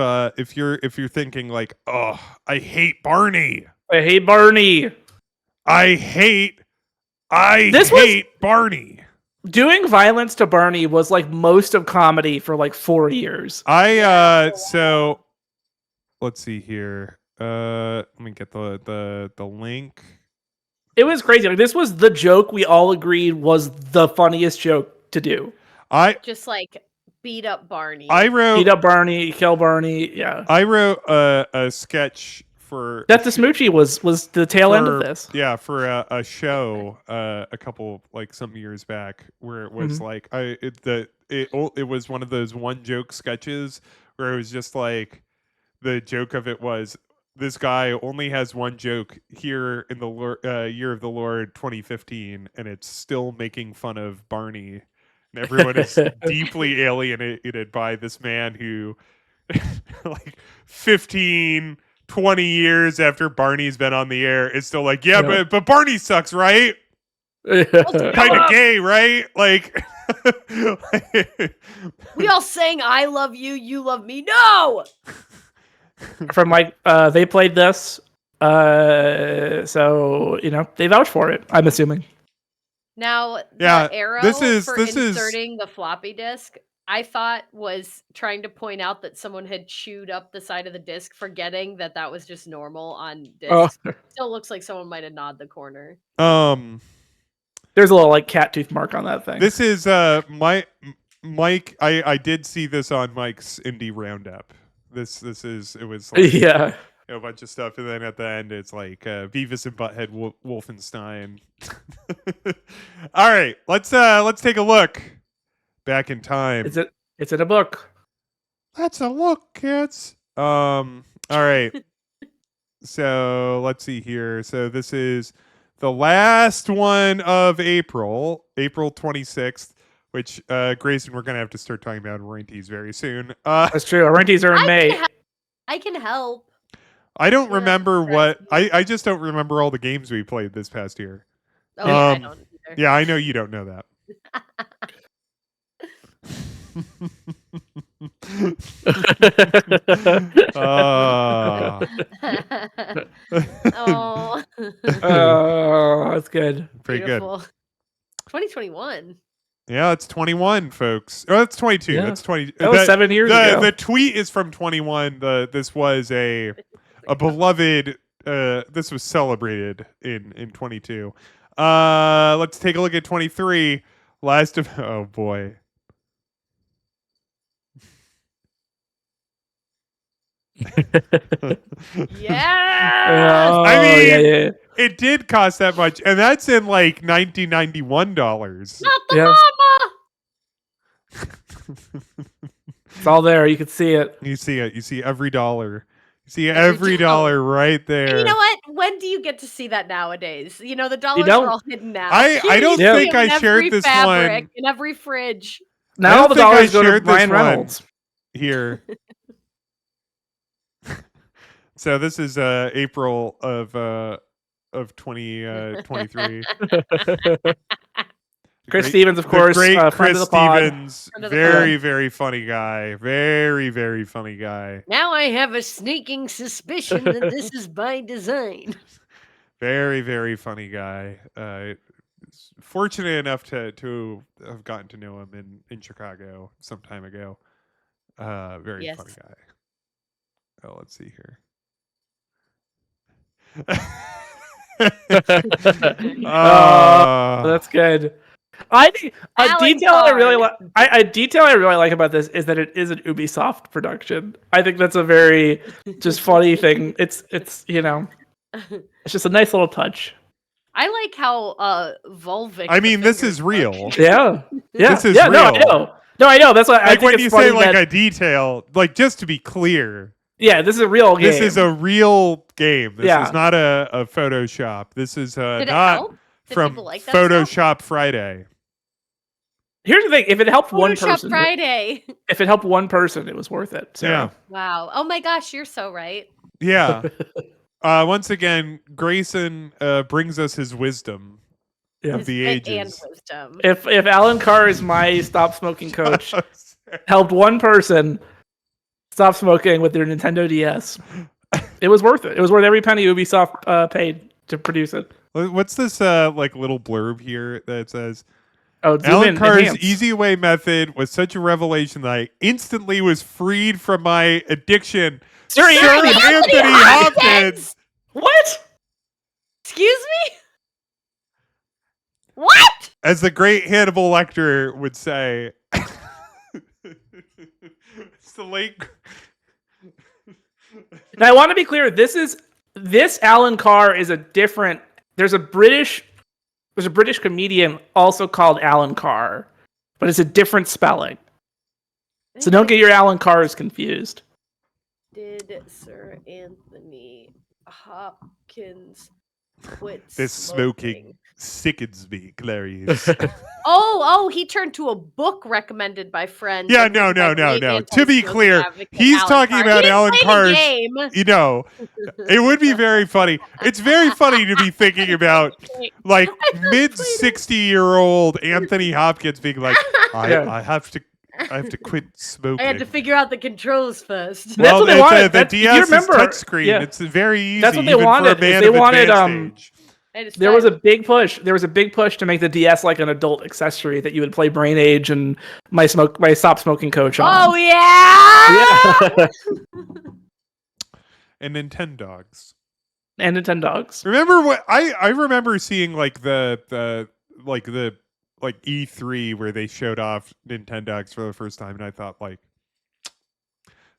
you're thinking like, oh, I hate Barney. I hate Barney. I hate Barney. Doing violence to Barney was like most of comedy for like 4 years. So let's see here. Let me get the link. It was crazy. Like, this was the joke we all agreed was the funniest joke to do. Just like beat up Barney. I wrote Beat up Barney, kill Barney. Yeah. I wrote a sketch for Death to Smoochie was the tail end of this. Yeah, for a show a couple like some years back where it was like it was one of those one joke sketches where it was just like the joke of it was this guy only has one joke here in the year of the Lord 2015 and it's still making fun of Barney and everyone is deeply alienated by this man who like 15 20 years after Barney's been on the air, it's still like, yeah. but Barney sucks, right? Kind of gay, right? Like, we all sang "I love you, you love me." No. From like they played this, so you know they vouched for it. I'm assuming. Now, Yeah, the arrow this is- for this is- inserting the floppy disk, I thought was trying to point out that someone had chewed up the side of the disk, forgetting that that was just normal on discs. Still looks like someone might have gnawed the corner. There's a little like cat tooth mark on that thing. This is Mike. I did see this on Mike's indie roundup. It was like, Yeah. a bunch of stuff, and then at the end it's like Beavis and Butthead Wolfenstein. All right, let's take a look back in time. It's in a book. Let's a look, kids. All right. So let's see here. So this is the last one of April 26th, which Grayson, we're gonna have to start talking about Orantes very soon. That's true. Orantes are in May. I can help. I don't remember what I just don't remember all the games we played this past year. Oh, yeah, I don't either. Yeah, I know you don't know that. Oh. Oh, that's good. Pretty Beautiful. 2021. Yeah, it's 21, folks. Oh, that's 22. Yeah. That's 20. That was 7 years ago. The tweet is from 21. This was a beloved. This was celebrated in 22. Let's take a look at 23. Last of oh boy. Yeah. I mean, yeah. it did cost that much, and that's in like $1991. Not the Yes. mama. It's all there. You can see it. You see it. You see every dollar. You see every dollar right there. And you know what? When do you get to see that nowadays? You know, the dollars don't. are all hidden now. I don't You see think them I in shared every this fabric, one. in every fridge. Now all the think I dollars go to shared this Ryan one Reynolds. here. So this is April of 2023. Chris Stevens, of course, the great friend Chris of the pod. Stevens, Friend of the very, very funny guy. Very, very funny guy. Now I have a sneaking suspicion that this is by design. Very, very funny guy. Fortunate enough to have gotten to know him in Chicago some time ago. Very funny guy. Oh, let's see here. That's good. I think a detail I really like about this is that it is an Ubisoft production. I think that's a very just funny thing. It's it's just a nice little touch. I like how Volvic. I mean, this is real. Yeah. This is real. real. No, I know. That's why I Like think when it's you funny say like that- a detail, like just to be clear. Yeah, this is a real game. This is a real game. This Yeah. is not a Photoshop. This is Did it not help? Did from people like that Photoshop Friday. Here's the thing: if it helped one Photoshop person, Friday. if it helped one person, it was worth it. So. Yeah. Wow. Oh my gosh, you're so right. Yeah. Once again, Grayson brings us his wisdom of the Wit and ages. wisdom. If Alan Carr is my stop smoking coach, helped one person stop smoking with their Nintendo DS, it was worth it. It was worth every penny Ubisoft paid to produce it. What's this like little blurb here that says? Oh, zoom Alan in, Carr's enhance. easy way method was such a revelation that I instantly was freed from my addiction. Sir Anthony Hopkins. What? Excuse me? What? As the great Hannibal Lecter would say. It's the late. Now I want to be clear. This Alan Carr is a different. There's a British comedian also called Alan Carr, but it's a different spelling. So don't get your Alan Carrs confused. Did Sir Anthony Hopkins quit This smoking sickens me, Clarice. Oh, he turned to a book recommended by friends. Yeah, and no. by great To be anti-smoking clear, advocate he's Alan talking Carr. about He didn't Alan play the Carr's. game. You know, it would be very funny. It's very funny to be thinking about like mid 60-year-old Anthony Hopkins being like, I have to quit smoking. I had to figure out the controls first. Well, what they wanted. the That's- DS you remember- is touchshreen. yeah. It's very easy. That's what they even wanted, For a is man they of wanted, advanced age. There was a big push. There was a big push to make the DS like an adult accessory that you would play Brain Age and my stop smoking coach on. Oh yeah. Yeah. And Nintendogs. And Nintendogs. Remember what I remember seeing like the E3 where they showed off Nintendogs for the first time, and I thought like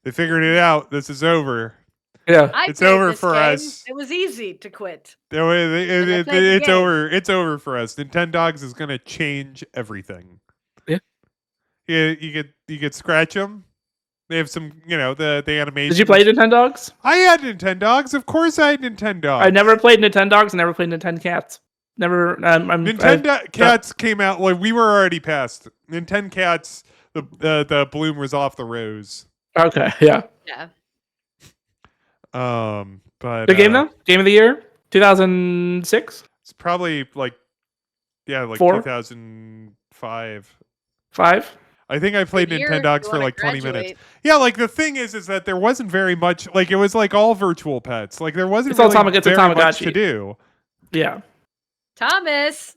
they figured it out. This is over. Yeah, I it's played over this for game. us. It was easy to quit. It's game. over. It's over for us. Nintendogs is gonna change everything. Yeah. You could scratch them. They have some, the animation. Did you play Nintendogs? I had Nintendogs. Of course, I had Nintendogs. I never played Nintendogs. Never played Nintendo Cats. Never. Nintendo Cats came out. Like we were already past Nintendo Cats. The bloom was off the rose. Okay. Yeah. Yeah. But The game though? Game of the year? 2006? It's probably like 4? 2005. 5? I think I played Good year if Nintendogs you for wanna like 20 minutes. graduate. Yeah, like the thing is that there wasn't very much. Like it was like all virtual pets. Like there wasn't It's all really it's a very much Tamagotchi. to do. Yeah. Thomas,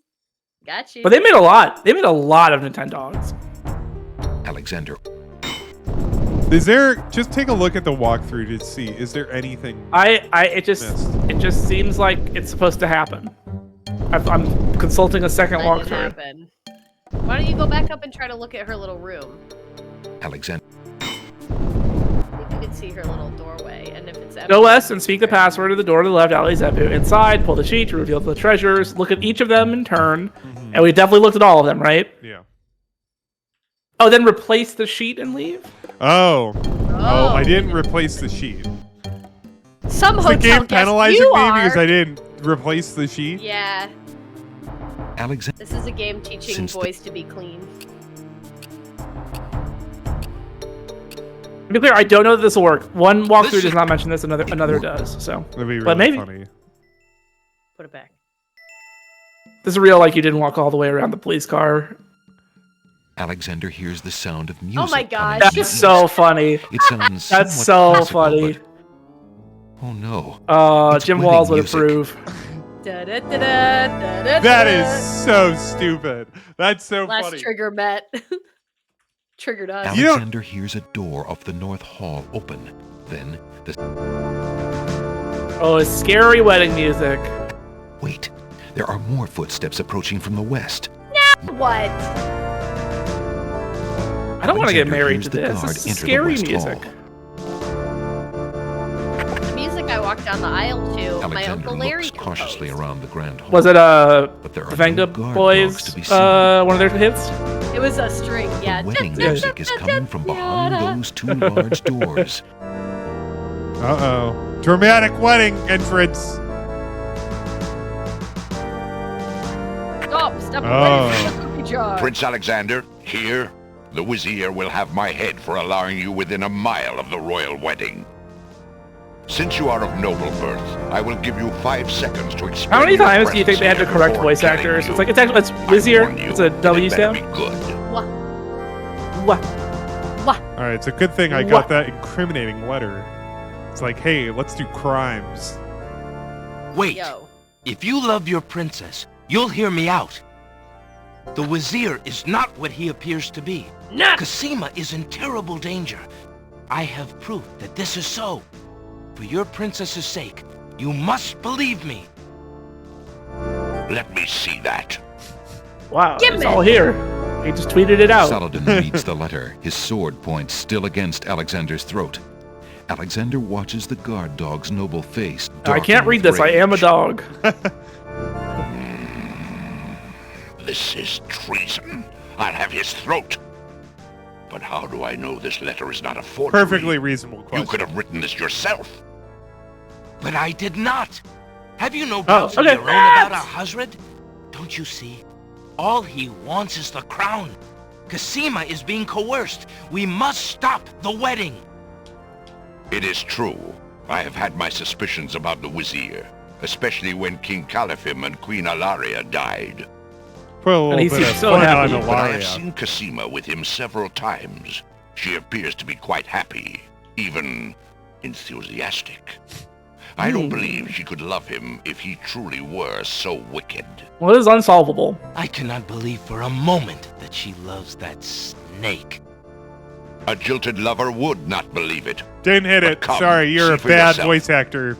got you. But they made a lot. They made a lot of Nintendogs. Alexander. Is there? Just take a look at the walkthrough to see. Is there anything? It just seems like it's supposed to happen. I'm consulting a second Let it walkthrough. happen. Why don't you go back up and try to look at her little room? Alexander. You can see her little doorway, and if it's empty, Go west and speak the password to the door to the left, Ali Zepu. Inside, pull the sheet to reveal the treasures. Look at each of them in turn. And we definitely looked at all of them, right? Yeah. Oh, then replace the sheet and leave? Oh, I didn't replace the sheet. Some Is the hotel game guest penalizing you me are. because I didn't replace the sheet? Yeah, Alexander. this is a game teaching Since the- boys to be clean. To be clear, I don't know that this will work. One walkthrough does not mention this, another does. So, That'd be really but maybe. funny. Put it back. This is real, like you didn't walk all the way around the police car. Alexander hears the sound of music. Oh my coming gosh. from the That's so east. funny. It sounds That's somewhat so classical, funny. but- Oh no. It's Jim wedding Walls would music. approve. That is so stupid. That's so Last funny. trigger met. Triggered us. You don't- Alexander hears a door off the north hall open. Then the Oh, it's scary wedding music. wait. There are more footsteps approaching from the west. What? I don't want to get Alexander married hears to the this. guard This is enter the scary west music. hall. The music I walked down the aisle to, my Alexander Uncle Larry looks cautiously composed. around the grand hall. Was it But there are Venga no guard Boys? dogs to be seen. One of their hits? It was a string, yeah. The wedding music is coming from behind those two large doors. Uh-oh. Dramatic wedding entrance. Stop Oh. away from the cookie jar. Prince Alexander, here, the Vizier will have my head for allowing you within a mile of the royal wedding. Since you are of noble birth, I will give you 5 seconds to explain. How many your times do you think they had to presence correct before voice killing actors? you. It's like it's Vizier. warn you, It's a W it better sound. be good. What? All right, it's a good thing I got that incriminating letter. It's like, hey, let's do crimes. Wait. Yo. If you love your princess, you'll hear me out. The Vizier is not what he appears to be. Cosima is in terrible danger. I have proof that this is so. For your princess's sake, you must believe me. Let me see that. Wow, Give it's me. all here. He just tweeted it out. Saladin reads the letter, his sword point still against Alexander's throat. Alexander watches the guard dog's noble face. I darken can't read with this. I am a rage. dog. This is treason. I'll have his throat. But how do I know this letter is not a forgery? Perfectly reasonable You question. could have written this yourself. But I did not. Have you no doubts okay. of your own about our Hazred? Don't you see? All he wants is the crown. Cosima is being coerced. We must stop the wedding. It is true. I have had my suspicions about the Vizier, especially when King Caliphim and Queen Alaria died. Put a little he bit seems of so fun happy. on But I have Alaria. seen Cosima with him several times. She appears to be quite happy, even enthusiastic. I don't believe she could love him if he truly were so wicked. Well, it is unsolvable. I cannot believe for a moment that she loves that snake. A jilted lover would not believe it. Didn't hit But it. come, Sorry, you're see a for bad yourself. voice actor.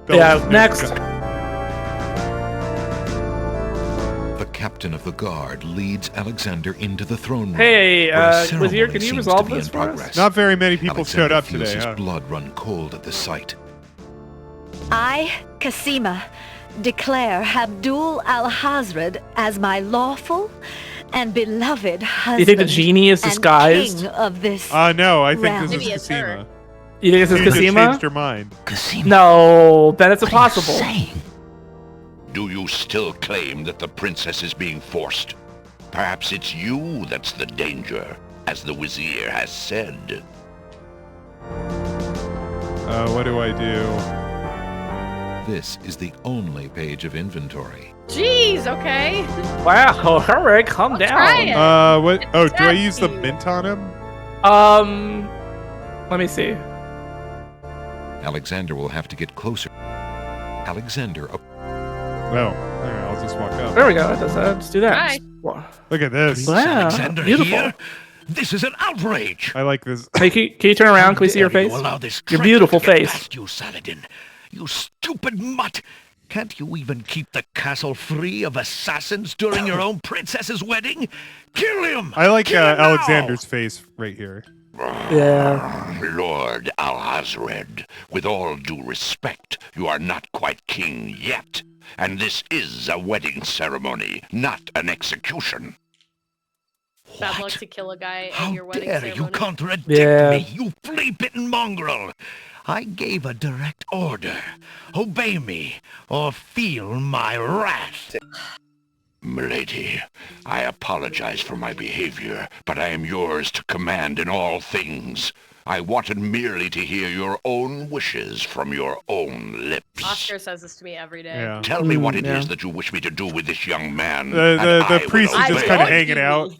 Yeah, next. The captain of the guard leads Alexander into the throne room. Hey, where a Vizier, ceremony can you seems resolve to be this in for us? progress. Not very many people Alexander showed up feels today, his huh? blood run cold at the sight. I, Cosima, declare Abdul al-Hazred as my lawful and beloved husband. You think the genie is and disguised? king of this No, I think realm. this Maybe is it's her. Cosima. You think this is She just Cosima? changed her mind. Cosima. No, then it's What are you impossible. saying? Do you still claim that the princess is being forced? Perhaps it's you that's the danger, as the Vizier has said. What do I do? This is the only page of inventory. Jeez, okay. Wow, hurry, calm down. try it. What? Oh, do I use the Nasty. mint on him? Let me see. Alexander will have to get closer. Alexander No. All right, I'll just walk up. There we go. Let's do that. Try. Look at this. Wow, Alexander beautiful. here? This is an outrage. I like this. Hey, can you turn around? Can we see your Dare face? You allow this Your cretin beautiful to get face. past you, Saladin. You stupid mutt. Can't you even keep the castle free of assassins during your own princess's wedding? Kill him! I like Kill him now! Alexander's face right here. Yeah. Lord Alhazred, with all due respect, you are not quite king yet. And this is a wedding ceremony, not an execution. Bad luck What? to kill a guy How at your wedding dare you ceremony. contradict Yeah. me, you flea-bitten mongrel! I gave a direct order. Obey me, or feel my wrath. Milady, I apologize for my behavior, but I am yours to command in all things. I wanted merely to hear your own wishes from your own lips. Oscar says this to me every day. Yeah. Tell me what it yeah. is that you wish me to do with this young man. The priest is just kind of obey. hanging out.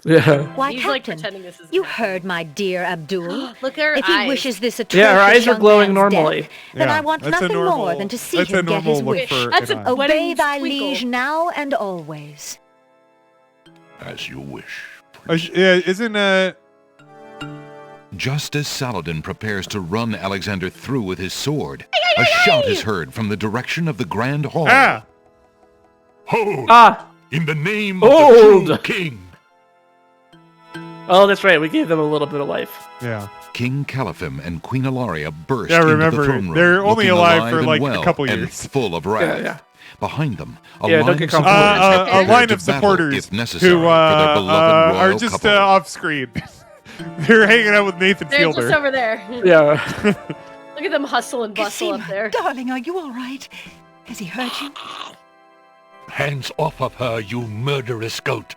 Yeah. Why, He's like Captain, pretending this is you him. heard my dear Abdul. Look at her If he eyes. wishes this atrocious Yeah, her eyes are young glowing man's normally. death, then Yeah, I want that's a nothing normal- more than to see that's a him get his normal look wish. for That's an a eye. Obey wedding thy twinkle. liege now and always. As you wish. Yeah, isn't Just as Saladin prepares to run Alexander through with his sword, a shout is heard from the direction of the Grand Hall. ah Hold! Ah! In the name of Hold! the true king. Oh, that's right. We gave them a little bit of life. yeah. King Caliphim and Queen Ilaria burst Yeah, into remember, the throne room. they're only looking alive for, and like, a well couple and years. full of wrath. yeah. Behind them, a Yeah, don't line get of comfortable. supporters A prepared line to of battle supporters if necessary who for their beloved are royal just couple. off screen. They're hanging out with Nathan They're Fielder. just over there. Yeah. Look at them hustle and bustle up there. darling, are you all right? Has he hurt you? Hands off of her, you murderous goat.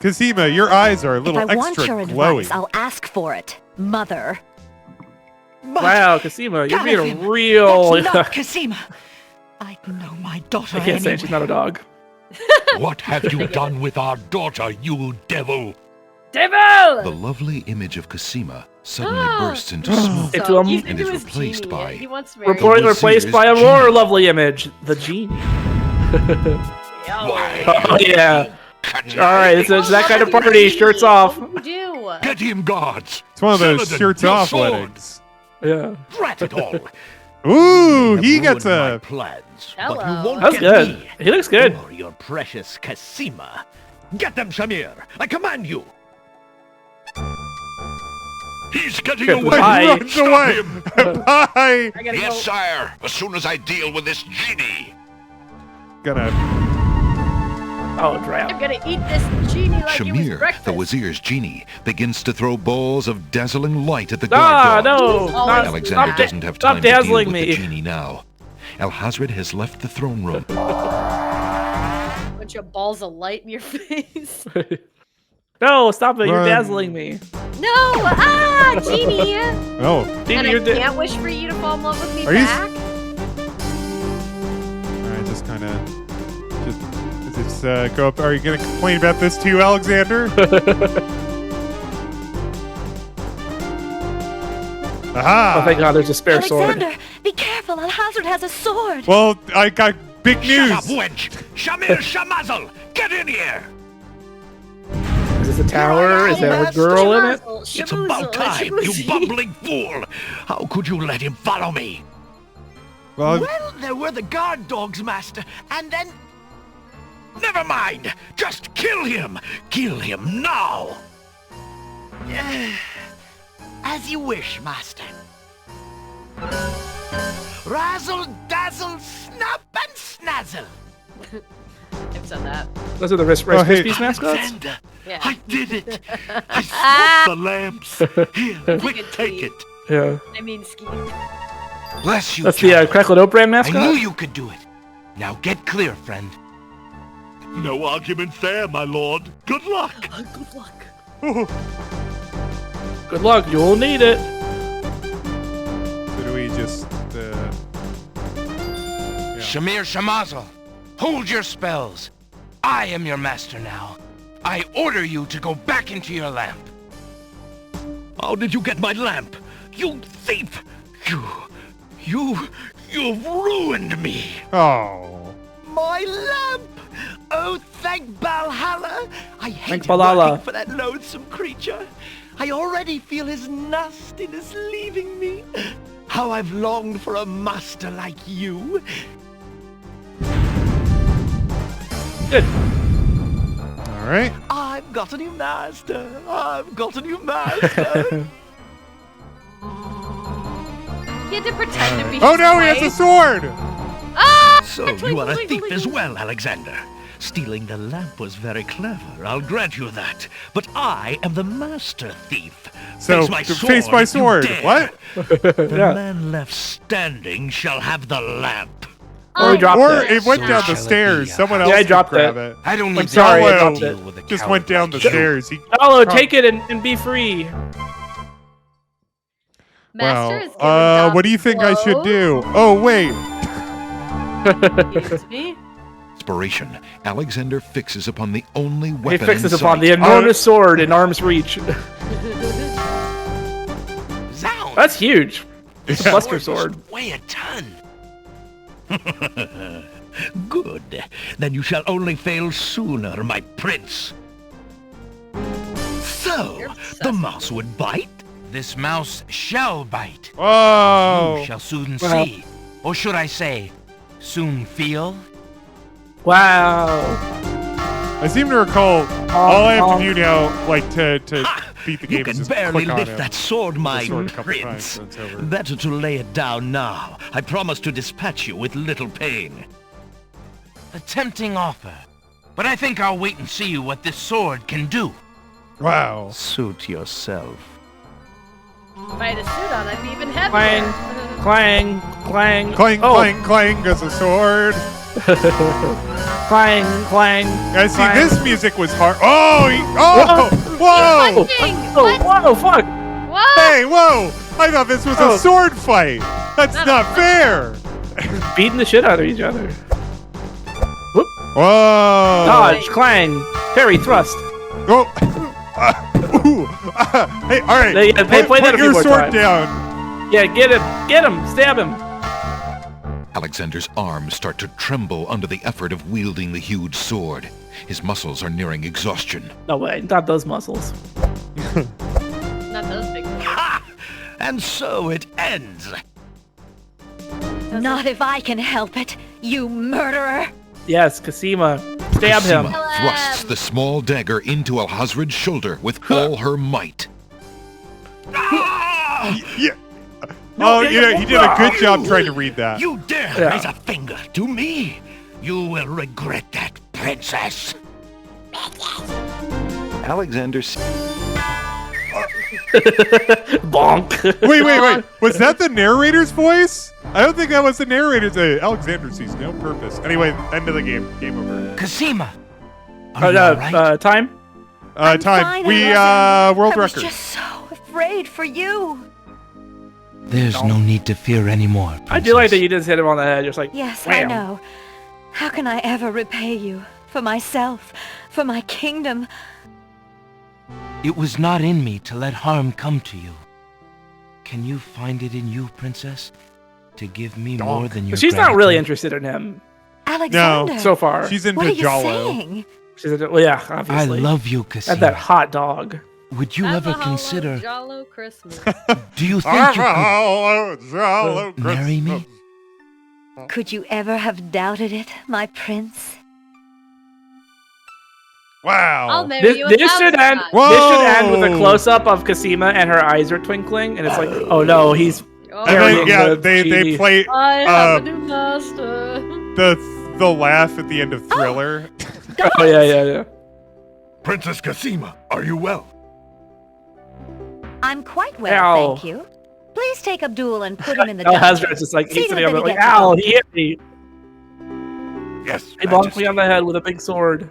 Cosima, your eyes are a little If I want extra your glowy. advice, I'll ask for it, Mother. Wow, Cosima, you're being a real. Cosima. I know my daughter I can't say it, she's not a dog. What have you done with our daughter, you devil? Devil! The lovely image of Cosima suddenly bursts into smoke Into a- He's and into is his replaced genie. by He wants to marry Report The replaced Wazir's by a genie. more lovely image, the genie. Why? Oh yeah. All right, it's that kind of party. Shirts off. What would you do? Get him, guards! It's one of those Saladin, shirts your off sword. weddings. Yeah. Drat it all. Ooh, Have he gets ruined my a. plans, Hello. but you won't That's get good. me He looks good. or your precious Casima. Get them, Shamir. I command you. He's getting Good away! bye. Runs Stop away. him! Bye. I gotta Yes, go. sire. As soon as I deal with this genie. Gonna. Oh, drought. I'm gonna eat this genie like it was Shamir, breakfast. the Wazir's genie, begins to throw balls of dazzling light at the Ah, guard no! dogs. Not, Alexander stop, doesn't have stop time to deal dazzling with the me. genie now. Alhazred has left the throne room. Bunch of balls of light in your face. No, stop it! You're Run. dazzling me. No! Ah, genie! Oh, Genie, And I you're can't wish for you to fall in love with me Are you s- back. all right. Just kind of. Just go up. Are you gonna complain about this too, Alexander? Aha! Oh, thank God, there's a spare sword. Alexander, be careful. Alhazred has a sword. Well, I got big Shut up, news. wench! Shamir Shamazel! Get in here! Is this a tower? Is there a girl in it? It's about time, you bumbling fool! How could you let him follow me? Well, Well, there were the guard dogs, Master, and then... Never mind! Just kill him! Kill him now! As you wish, Master. Razzle, dazzle, snap, and snazzle! I've said that. Those are the Rice Oh, hey. Krispies mascots? Alexander, Yeah. I did it! I swapped the lamps! Here, That's a quick, good take tweet. it! Yeah. I mean, ski. Bless you, That's the child. Crackling Oat Brand I mascot? knew you could do it. Now get clear, friend. No argument there, my lord. Good luck! Good luck. Good luck, you'll need it. so do we just? Shamir Shamazel, hold your spells. I am your master now. I order you to go back into your lamp. How did you get my lamp? You thief! You've ruined me! Oh. My lamp! Oh, thank Valhalla! I hate Valhalla. working for that loathsome creature. I already feel his nastiness leaving me. How I've longed for a master like you. Good. All right. I've got a new master. I've got a new master. He had to pretend to be. Oh no, he has a sword. Ah! So Twinkle, you are a twinkle, thief as twinkle. well, Alexander. Stealing the lamp was very clever, I'll grant you that. But I am the master thief. So face my sword. face my if you sword. dare. What? The Yeah. man left standing shall have the lamp. Or we dropped Or it. it went So down shall the it stairs. be, Someone yeah, else I could dropped grab it. it. I don't need I'm sorry to about deal it. with a Just coward went down the like you. stairs. He Hello, Prob- take it and be free. Master is Wow. giving What do you think I should blows. do? Oh, wait. Excuse me? Inspiration. Alexander fixes upon the only He weapon fixes in upon sight. the enormous sword in arm's reach. Zounds! That's huge. It's a buster sword. Weigh a ton. Good. Then you shall only fail sooner, my prince. So, the mouse would bite? This mouse shall bite. Whoa. You shall soon Wow. see. Or should I say, soon feel? Wow. I seem to recall all I have to do now, to Ha! beat the game You is can just barely click on lift him. that sword, my sword a couple times, prince. so it's over. Better to lay it down now. I promise to dispatch you with little pain. A tempting offer. But I think I'll wait and see what this sword can do. Wow. Suit yourself. If I had a suit on, I'd be even heavier. Clang, clang, clang. Clang, Oh, clang, clang goes a sword. clang, clang. Guys, see, clang. this music was hard. Oh, whoa! Punching! Oh, What? whoa, fuck. What? Hey, whoa! I thought this was Oh. a sword fight. That's not fair. Beating the shit out of each other. Whoop. Whoa! Dodge, clang, parry, thrust. Oh. Hey, all right. They- they play that put a few your more sword times. down. Yeah, get him, stab him. Alexander's arms start to tremble under the effort of wielding the huge sword. His muscles are nearing exhaustion. No way, not those muscles. Not those big ones. Ha! And so it ends. Not if I can help it, you murderer! Yes, Cosima, stab him. Cosima thrusts the small dagger into Alhazred's shoulder with all her might. Yeah. Oh, yeah, he did a good job trying to read that. You dare Yeah. raise a finger to me? You will regret that, princess. Alexander Bonk. Wait. Was that the narrator's voice? I don't think that was the narrator's. Alexander sees no purpose. Anyway, end of the game. Game over. Cosima! Are you alright? Time? I'm Time. fine, We, Alexander. world I was record. just so afraid for you. There's no need to fear anymore. I do like that princess. you just hit him on the head, just like, Yes, I wham. know. How can I ever repay you? For myself, for my kingdom. It was not in me to let harm come to you. Can you find it in you, princess? To give me more than your But she's not really gratitude? interested in him Alexander. so far. She's into what are you Jalo. saying? She's well, yeah, I obviously. love you, And Cosima. that hot dog. Would you Have ever a hollow consider... Jollo Christmas. Do you think you could Jollo marry me? Could you ever have doubted it, my prince? Wow. I'll marry This, you this should end. Whoa. This should end with a close up of Cosima and her eyes are twinkling, and it's like, oh no, he's Oh, And then, Marrying yeah, the they genie. play I have a new master. the laugh at the end of Thriller. oh yeah. Princess Cosima, are you well? I'm quite well, Ow. thank you. Please take Abdul and put him in the Al dungeon. Hazard's just like See he's that sitting over he like, gets ow, it. he hit me. Yes, He bonked Majesty. me on the head with a big sword.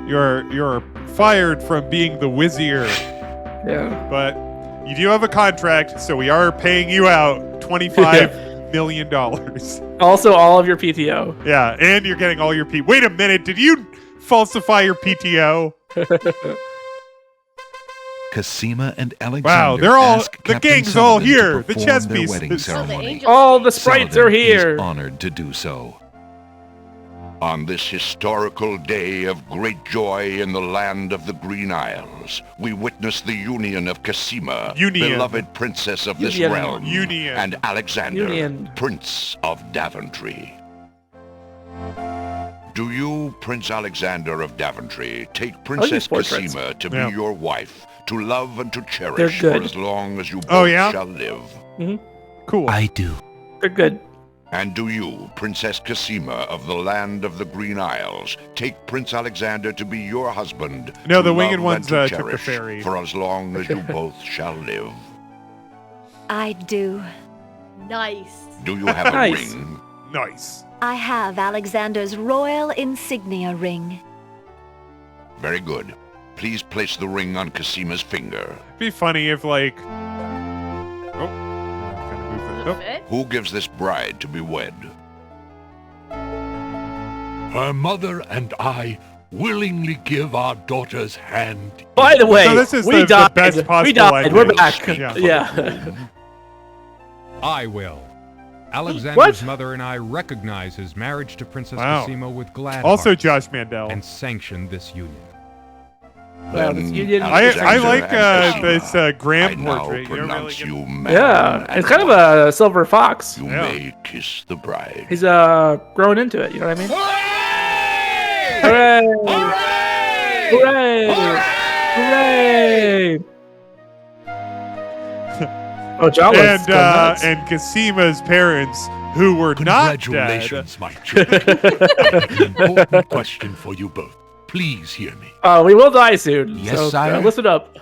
You're fired from being the Wizir, Yeah. but you do have a contract, so we are paying you out $25 million. Also, all of your PTO. Yeah, and you're getting all your P. Wait a minute, did you falsify your PTO? Cosima and Alexander Wow, they're all ask the Captain gang's all Sullivan to here. The perform chess their pieces. wedding Oh, the ceremony. angels. All the sprites Sullivan are here. is honored to do so. On this historical day of great joy in the land of the Green Isles, we witness the union of Cosima, Union. beloved princess of this Union. realm, Union. and Alexander, Union. Prince of Daventry. Do you, Prince Alexander of Daventry, take Princess portraits. Cosima to Yeah. be your wife, to love and to cherish They're for good. as long as you both Oh, yeah? shall live? Cool. I do. They're good. And do you, Princess Cosima of the land of the Green Isles, take Prince Alexander to be your husband? No, to the winged love ones, and to took the cherish ferry. for as long as you both shall live. I do. Nice. Do you have a Nice. ring? Nice. I have Alexander's royal insignia ring. Very good. please place the ring on Casima's finger. It'd be funny if like. Oh, kind of move that. Fit? Who gives this bride to be wed? Her mother and I willingly give our daughter's hand. By the way, So this is we the died. best We possible died. We're ending. back. Yeah. Yeah. I will. Alexander's mother and I recognize his marriage to Princess Wow. Cosima with glad Also, hearts Josh Mandel. and sanction this union. Well, this union- I Alexander like and Cosima, this Graham I now portrait. You don't really pronounce get... you man. Yeah, it's kind of a silver fox. You Yeah. may kiss the bride. He's growing into it. You know what I mean? Hooray! Hooray! Hooray! Oh, John was And going nuts. and Casima's parents, who were not dead. Congratulations, my children. I have an important question for you both. Please hear me. We will die soon. Yes, so, sire? listen up.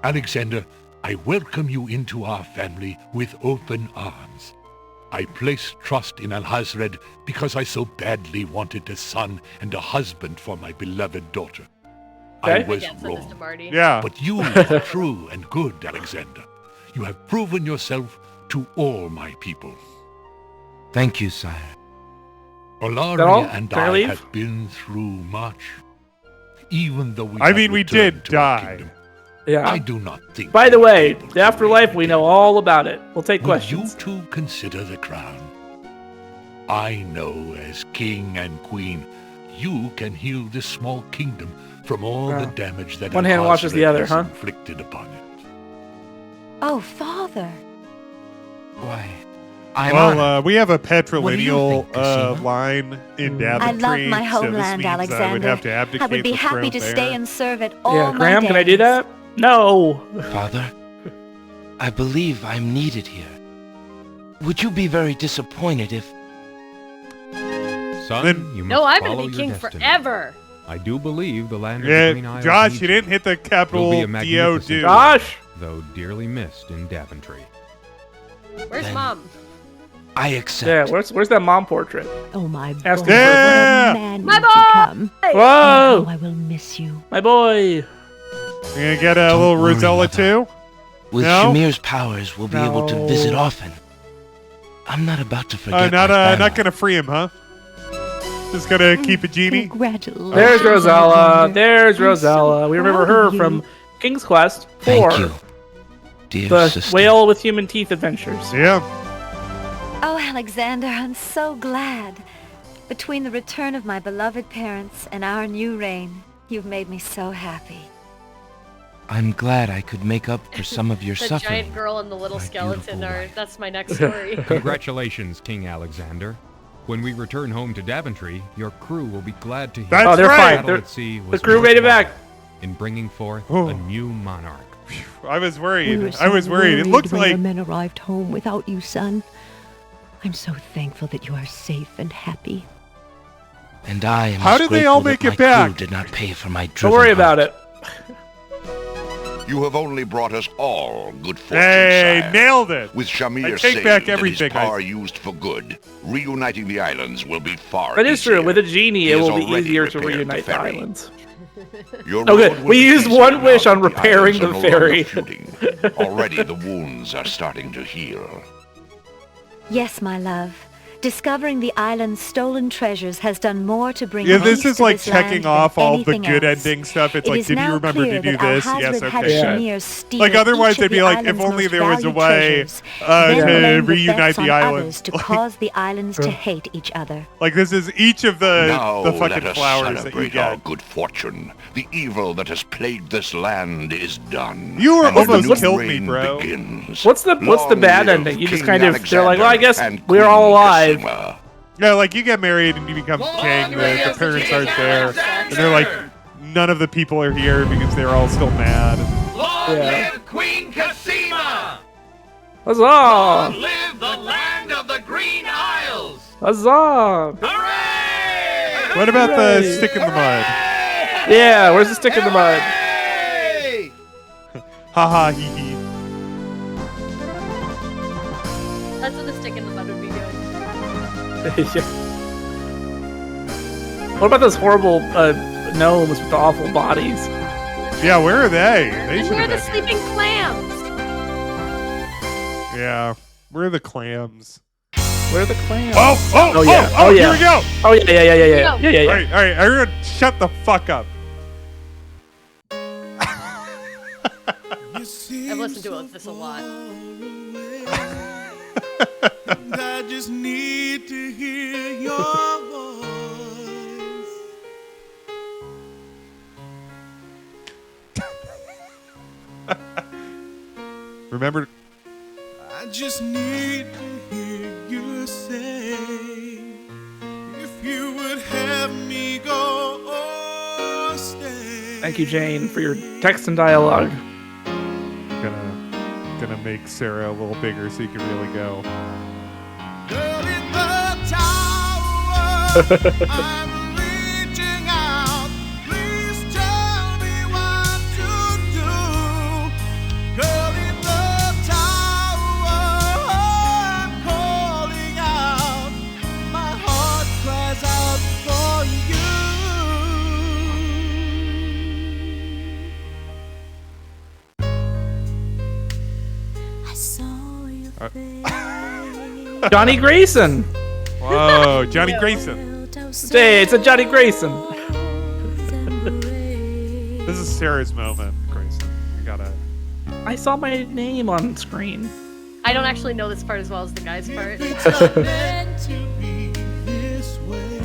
Alexander, I welcome you into our family with open arms. I place trust in Alhazred because I so badly wanted a son and a husband for my beloved daughter. I Okay. was Again, send this to wrong. Marty. Yeah. But you are true and good, Alexander. You have proven yourself to all my people. Thank you, sire. Olaria all? and Can I I leave? have been through much. Even though we I have mean, we returned did to our die. kingdom, Yeah. I do not think. By the that way, people the afterlife, we know all about it. We'll take Would you questions. two consider the crown? I know as king and queen, you can heal this small kingdom from all the Wow. damage that One hand washes the Alhazred other, has huh? inflicted upon it. Oh, Father. Why, I'm Well, honored. we have a What do you patrilineal think, Cosima? line in Daventry. I love my so this homeland, means I would Alexander. have to abdicate I would be the happy throne to there. stay and serve it all Yeah, my Graham, can I do days. that? No. Father, I believe I'm needed here. Would you be very disappointed if... Son, Then- you must No, I'm follow gonna be your king destiny. forever. I do believe the land of the Green Yeah, Isles Josh, needs you didn't hit the You'll capital be a DO magnificent dude. Josh! though dearly missed in Daventry. Where's Then- mom? I accept. Yeah, where's that mom portrait? Oh, my Ask boy. him What Yeah. a man My you've boy! become. Whoa! Oh, I will miss you. My boy! You gonna get a Don't little worry, Rosella Mother. too? With No? Shamir's powers, we'll be able to visit No. often. I'm not about to forget Not my family. not gonna free him, huh? Just gonna keep a genie. Congratulations. There's Rosella. Alexander. There's I'm so Rosella. We remember proud her of you. from King's Quest 4. Thank you, dear The sister. whale with human teeth adventures. Yeah. Oh, Alexander, I'm so glad. Between the return of my beloved parents and our new reign, you've made me so happy. I'm glad I could make up for some of your The suffering. giant girl and the little my skeleton beautiful are. wife. That's my next story. Congratulations, King Alexander. When we return home to Daventry, your crew will be glad to hear That's Oh, they're right. fine. battle They're, at sea the was crew made it worthwhile back. in bringing forth Oh. a new monarch. I was We were worried. so I was worried. It worried looked when our like men arrived home without you, son. I'm so thankful that you are safe and happy. And I am How as did they all grateful make that it my back? crew did not pay for my Don't driven worry about heart. it. You have only brought us all good fortune, hey, sire. nailed it. With Shamir I take saying back that everything his I power used for good, reuniting the islands will be far That is true. easier. With a genie, He it has will be already easier to repaired the reunite the ferry. islands. Your Okay, road will we be used easier one now wish that on the repairing islands the are no longer ferry. floating. Already the wounds are starting to heal. Yes, my love. Discovering the island's stolen treasures has done more to bring Yeah, peace this is to like this land checking than off all the anything good else. ending stuff. It's It like, is did you now remember to clear do that this? Alhazred Yes, had okay. Shamir steal Like otherwise each of they'd be the like, if island's only most there was a valued way treasures, to then blame the reunite thefts the on islands. others to Like- cause the islands to hate each other. Like this is each of the Now the let fucking us flowers that you celebrate our get. good fortune. The evil that has plagued this land is done. You were and the almost new killed me, reign bro. begins. What's the Long bad live ending? You just King kind of they're like, well, I guess Alexander and we're all Queen alive. Cosima. Yeah, like you get married and you become king. The parents aren't there, and they're like, none of the people are here because they're all still mad. Yeah. Queen Cosima! Huzzah! Live the land of the Green Isles! Huzzah! Hooray! What about the Hooray. stick in the mud? Yeah, where's the stick in the mud? Haha, hee hee. That's what the stick in the mud would be doing. Yeah. What about those horrible gnomes with the awful bodies? Yeah, where are they? They And should where are have the been. sleeping clams? Yeah, where are the clams? Where are the clams? Oh, yeah. oh, here we go. Oh yeah. All right, everyone, shut the fuck up. I've listened to this a lot. I just need to hear your voice. Remember? I just need to hear you say, if you would have me go or stay. Thank you, Jane, for your text and dialogue. Gonna make Sarah a little bigger so you can really go. Girl in the tower, I'm reaching out. Please tell me what to do. Girl in the tower, I'm calling out. My heart cries out for you. I saw your face. Johnny Grayson. Whoa, Johnny Grayson. Hey, it's a Johnny Grayson. This is Sarah's moment, Grayson. You gotta. I saw my name on screen. I don't actually know this part as well as the guy's part. It's not meant to be this way.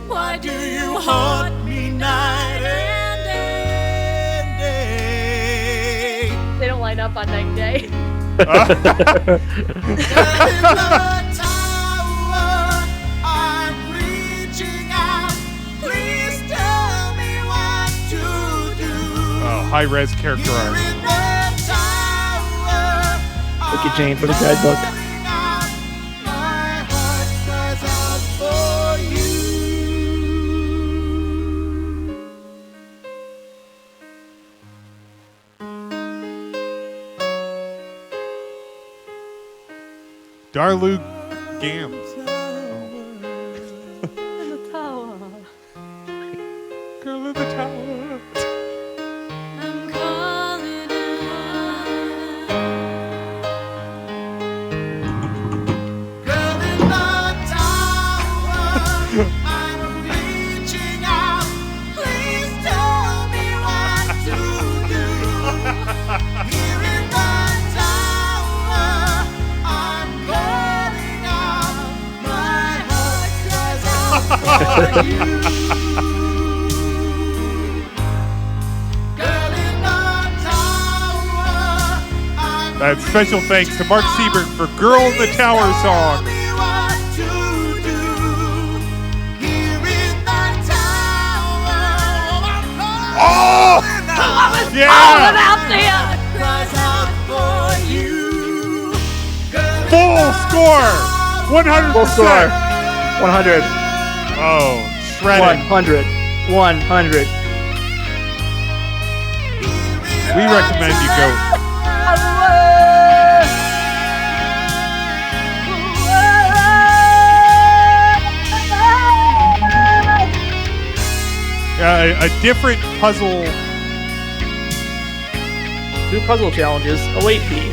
Why do you haunt me night and day? They don't line up on night and day. In the tower, I'm reaching out. Please tell me what to do. Oh, high res character art. In the tower, Look at Jane for the guidebook. my heart cries out for you. Darlu Gams. In the tower. Girl in the tower. I'm calling Girl in the tower, I'm reaching out. Please tell me what to do. Here in the tower, I'm calling out. My heart cries out for you. Girl in the tower, I'm Special thanks to Mark Siebert for Girl in the Tower song. Oh! Yeah! Full score! 100%! Full score. 100. Oh, shredded. 100. 100. We recommend you go. A different puzzle. New puzzle challenges await thee.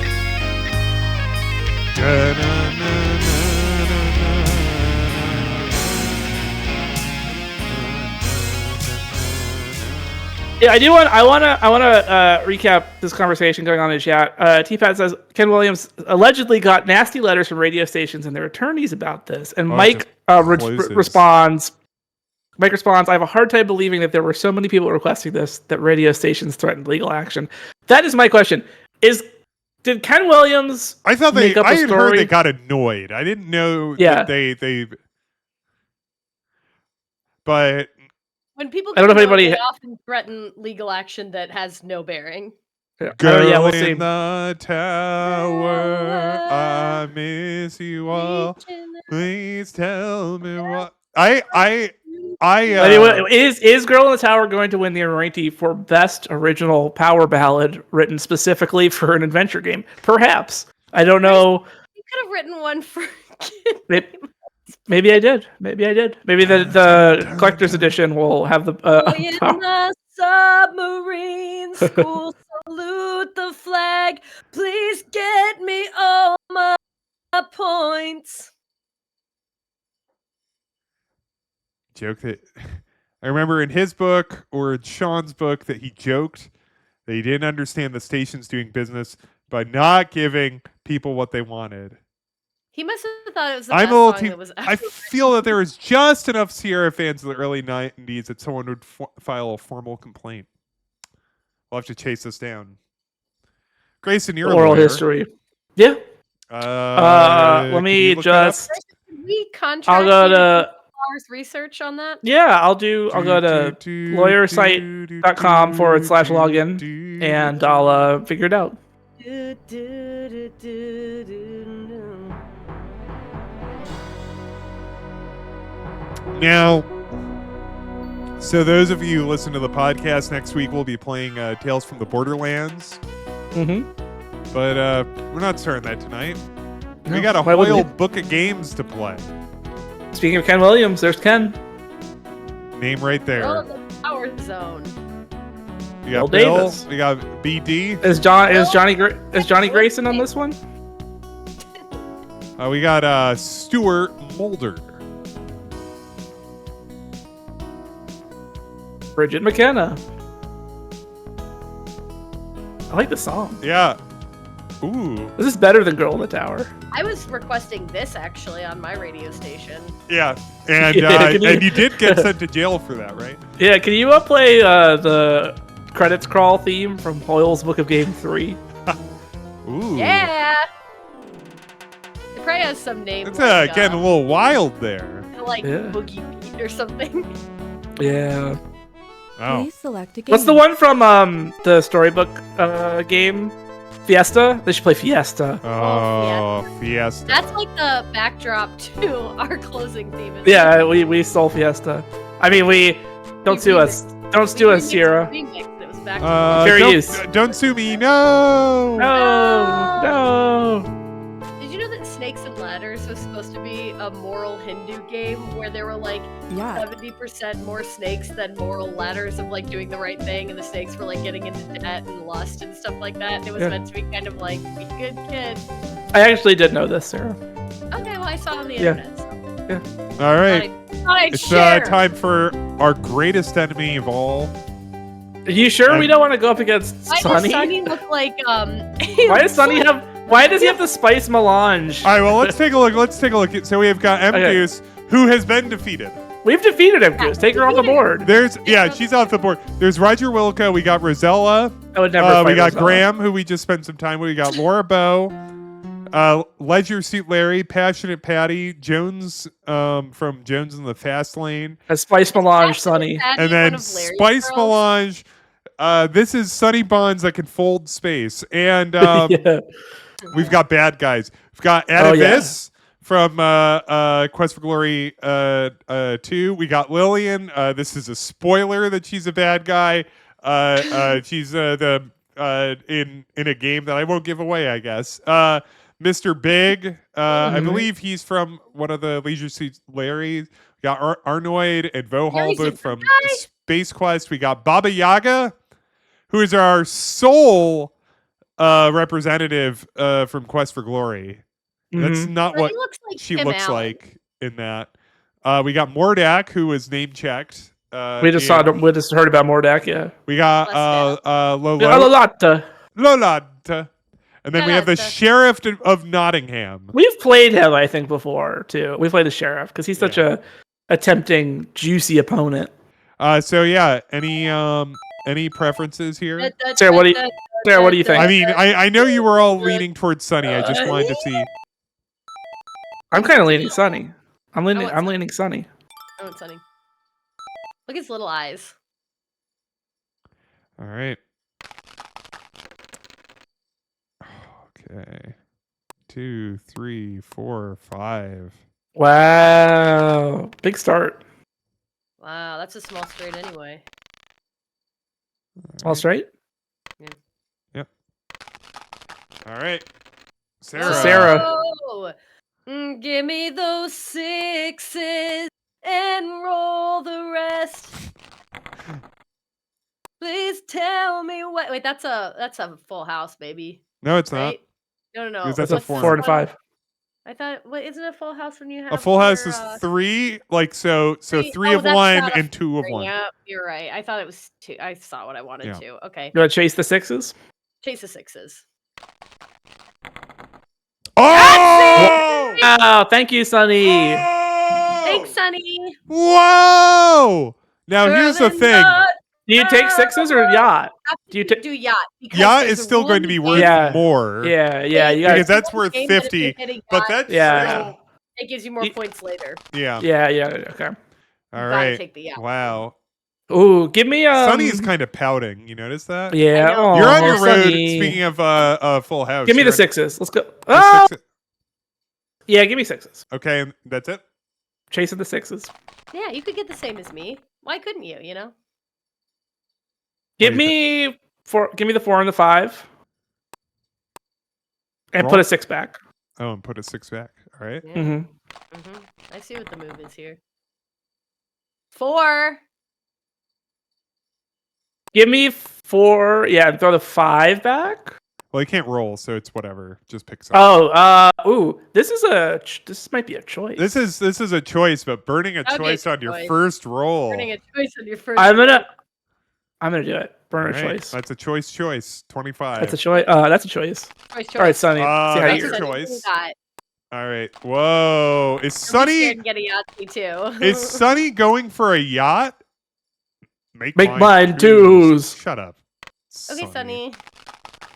Yeah, I want to recap this conversation going on in chat. T-Pat says Ken Williams allegedly got nasty letters from radio stations and their attorneys about this, and Mike responds. Mike responds, I have a hard time believing that there were so many people requesting this that radio stations threatened legal action. That is my question. Did Ken Williams I thought make up a I had heard story? they got annoyed. I didn't know Yeah. that they but When people I don't know if get annoyed, anybody- they often threaten legal action that has no bearing. Girl yeah, we'll see. in the tower, I miss you all. Please tell me what Anyway, is Girl in the Tower going to win the Arranti for best original power ballad written specifically for an adventure game? Perhaps. I don't know. You could have written one for Maybe I did. Maybe the collector's edition will have the in the submarine. School salute the flag. Please get me all my points. Joke that I remember in his book or in Sean's book that he joked that he didn't understand the station's doing business by not giving people what they wanted. He must have thought it was the I'm best a little song too. that was I feel that there was just enough Sierra fans in the early '90s that someone would file a formal complaint. We'll have to chase this down. Grayson, you're a Oral lawyer. history. Yeah. Let can me you look that up? just. Can we contract I'll go you to do to. hours research on that? Yeah, I'll go to lawyersite.com/login and I'll figure it out. Now, so those of you who listen to the podcast next week, we'll be playing Tales from the Borderlands. Mm-hmm. But we're not starting that tonight. We No, got a why wouldn't whole we? book of games to play. Speaking of Ken Williams, there's Ken. Name right Girl there. in the Power Zone. We got Bill Bill. Davis. We got BD. Is Johnny Grayson on this one? We got Stuart Mulder. Bridget McKenna. I like the song. Yeah. Ooh. This is better than Girl in the Tower. I was requesting this actually on my radio station. Yeah. And Yeah, can you- and you did get sent to jail for that, right? Yeah, can you play the credits crawl theme from Hoyle's Book of Game 3? Ooh. Yeah. It probably has some name. It's like, getting a little wild there. like Yeah. Boogie Beat or something. Yeah. Oh. Please select a game. What's the one from the storybook game? Fiesta? They should play Fiesta. Oh, Fiesta. That's like the backdrop to our closing theme. Yeah, we stole Fiesta. I mean, don't sue us. Don't sue us, Sierra. It was back to Fair use. Don't sue me. No. No. Did you know that Snakes and Ladders was supposed to be a moral Hindu game where there were like 70% more snakes than moral ladders of like doing the right thing, and the snakes were like getting into debt and lust and stuff like that. And it was Yeah. meant to be kind of like be a good kid. I actually did know this, Sarah. Okay, well I saw it on the Yeah. internet. So. Yeah. All right. I'd It's share. time for our greatest enemy of all. Are you sure we don't want to go up against Why Sunny? does Sunny look like Why does Sunny have? Why does he have the spice melange? All right, well, let's take a look. Let's take a look. So we have got M. Okay. Goose, who has been defeated. We've defeated him, Goose. Take her off the board. She's off the board. There's Roger Wilco. We got Rosella. I would never we fight got Rosella. Graham, who we just spent some time with. We got Laura Bow, Ledger Suit Larry, Passionate Patty, Jones from Jones in the Fast Lane, A spice melange, Sunny. and then Spice Melange. This is Sunny Bonds that can fold space, and Yeah. we've got bad guys. We've got Oh, yeah. Adavis from Quest for Glory 2. We got Lillian. This is a spoiler that she's a bad guy. She's in a game that I won't give away, I guess. Mr. Big. I believe he's from one of the Leisure Suits Larry. We got Arnoid and Vohal, Larry's a both good from guy. Space Quest. We got Baba Yaga, who is our sole representative from Quest for Glory. That's Mhm. not Well, what he looks like she Tim looks Allen. like in that. We got Mordak, who was name checked. We just We just heard about Mordak. Yeah. We got Lola. Lolata. And then we have the Sheriff of Nottingham. We've played him, I think, before too. We played the sheriff because he's such a tempting, juicy opponent. So yeah, any preferences here? Sarah, what do you think? I mean, I know you were all leaning towards Sunny. I just wanted to see. I'm kind of leaning Sunny. I'm leaning Sunny. Oh, it's Sunny. Look at his little eyes. All right. Okay. 2, 3, 4, 5. Wow, big start. Wow, that's a small straight anyway. All straight. Yep. All right. Sarah. Oh, give me those sixes and roll the rest. what? Wait, that's a full house, baby. No, it's Right? No. Because That's that's a a What's this 4 and one? 5. I thought, what isn't it a full house when you have a full house your, is 3. Like so three? three Oh, of that's one not a and 2 of four. one. Yeah, you're right. I thought it was 2. I saw what I wanted Yeah. to. Okay, You want to chase the 6s? chase the 6s. Oh! Oh, thank you, Sonny. Thanks, Sonny. Whoa! Now here's the thing. Do you take 6s or yacht? Do you take Do yacht? Because Yacht there's is a still rule going in to the be game worth Yeah. more. Yeah. You Because got. that's worth game that if you 50. hit a But yacht, that's Yeah. it gives you more points later. yeah. Okay. All gotta right. take the yacht. Wow. Ooh, give me Sonny is kind of pouting. You notice that? Yeah. I know. You're on Aw, your road. Sonny. Speaking of Full House. Give me you're the on 6s. Let's go. the Oh! 6. Yeah, give me 6s. Okay, and that's it. Chasing the 6s. Yeah, you could get the same as me. Why couldn't you? You know. Give What do me 4. Give me the 4 and the 5. And Roll. put a 6 back. Oh, and put a 6 back. All right. Yeah. Mm-hmm. I see what the move is here. 4. Give me 4. Yeah, and throw the 5 back. Well, you can't roll, so it's whatever. Just pick something. Ooh, this might be a choice. This is a choice, but burning a That would be a choice on your choice. first roll. Burning a choice on your first. I'm gonna do it. Burn a Right, choice. That's a choice. 25. That's a choice. That's a choice. choice. All right, Sonny. see how that's you a That's what choice. you got. All right. Whoa. Is Don't be Sonny scared to get a Yahtzee too. is Sonny going for a yacht? Make mine twos. Shut up. Okay, Sonny.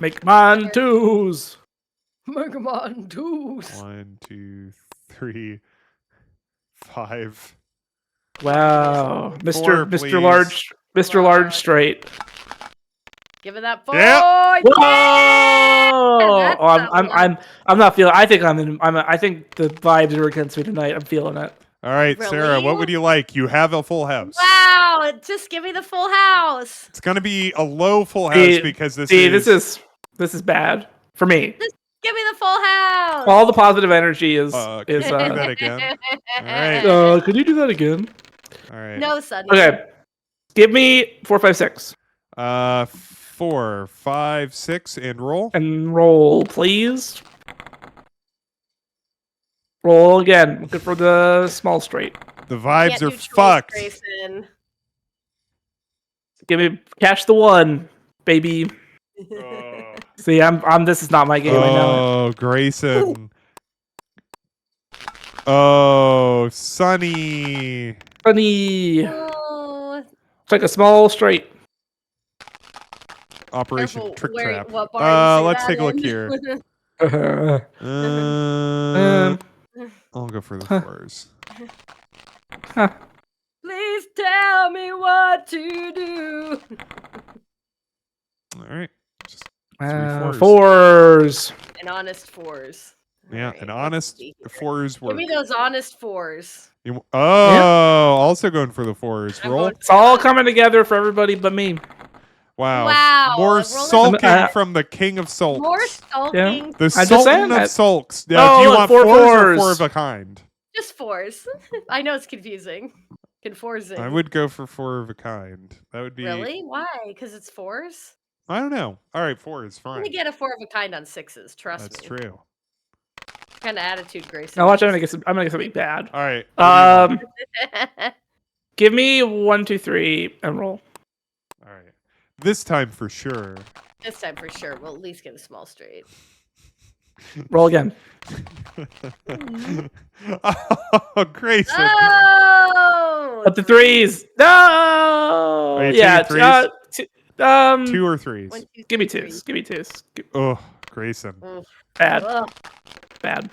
Make mine twos. Mega Man 2s. 1, 2, 3, 5. Wow, Four, Mr. please. Large, Mr. Large Straight. Give it that 4. Yep. Whoa! That's I'm not feeling. I think I think the vibes are against me tonight. I'm feeling it. All right, Sarah, Really? what would you like? You have a full house. Wow! Just give me the full house. It's going to be a low full house See- because this is bad for me. Give me the full house. All the positive energy is Can you do that again? All right. Could you do that again? All right. No, Sonny. Okay, give me 4, 5, 6, 4, 5, 6, and roll. and roll, please. Roll again. Looking for the small straight. The vibes Can't are do choice, fucked. Grayson. Give me catch the 1, baby. See, I'm. This is not my game. I know. Oh, Grayson. Oh, Sonny. Funny. Oh, It's like a small straight. Operation careful Trick where- Trap. what bar you say Let's that take a look in. here. I'll go for the 4s. Please tell me what to do. All right. Just 3 4s. 4s. An honest 4s. Yeah, Alright, an let's honest see here. 4s Give work. me those honest 4s. Also going for the 4s. I'm Roll. going- It's all coming together for everybody but me. Wow. Wow, More rolling- sulking from the king of sulks. More sulking. The I'm just sultan saying of that. sulks. Now, Oh, do you look, want 4 4s or fours. 4 of a kind? Just 4s. I know it's confusing. Confusing. I would go for 4 of a kind. That would be. Really? Why? Because it's 4s? I don't know. All right, 4 is I'm fine. gonna get a 4 of a kind on 6s. Trust That's me. true. What kind of attitude, Grayson? Now watch. I'm gonna get something bad. All right. Give me 1, 2, 3, and roll. All right. This time for sure. This time for sure. We'll at least get a small straight. Roll again. Oh, Grayson. Oh! Up the 3s. No. Are you Yeah. taking 3s? 2 or 3s? 1, 2, Give me 3. 2s. Give me 2s. Oh, Grayson. Ugh. Bad. Ugh. Bad.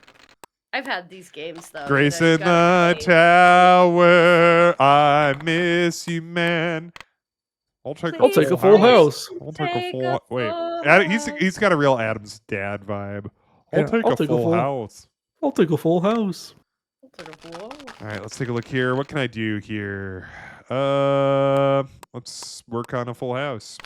I've had these games though. Grayson that the you gotta play. Tower. I miss you, man. I'll take a full house. I'll take a Take full. a Wait, full he's got a real Adam's dad vibe. I'll Yeah, take a full house. I'll take a full house. All right, let's take a look here. What can I do here? Let's work on a full house.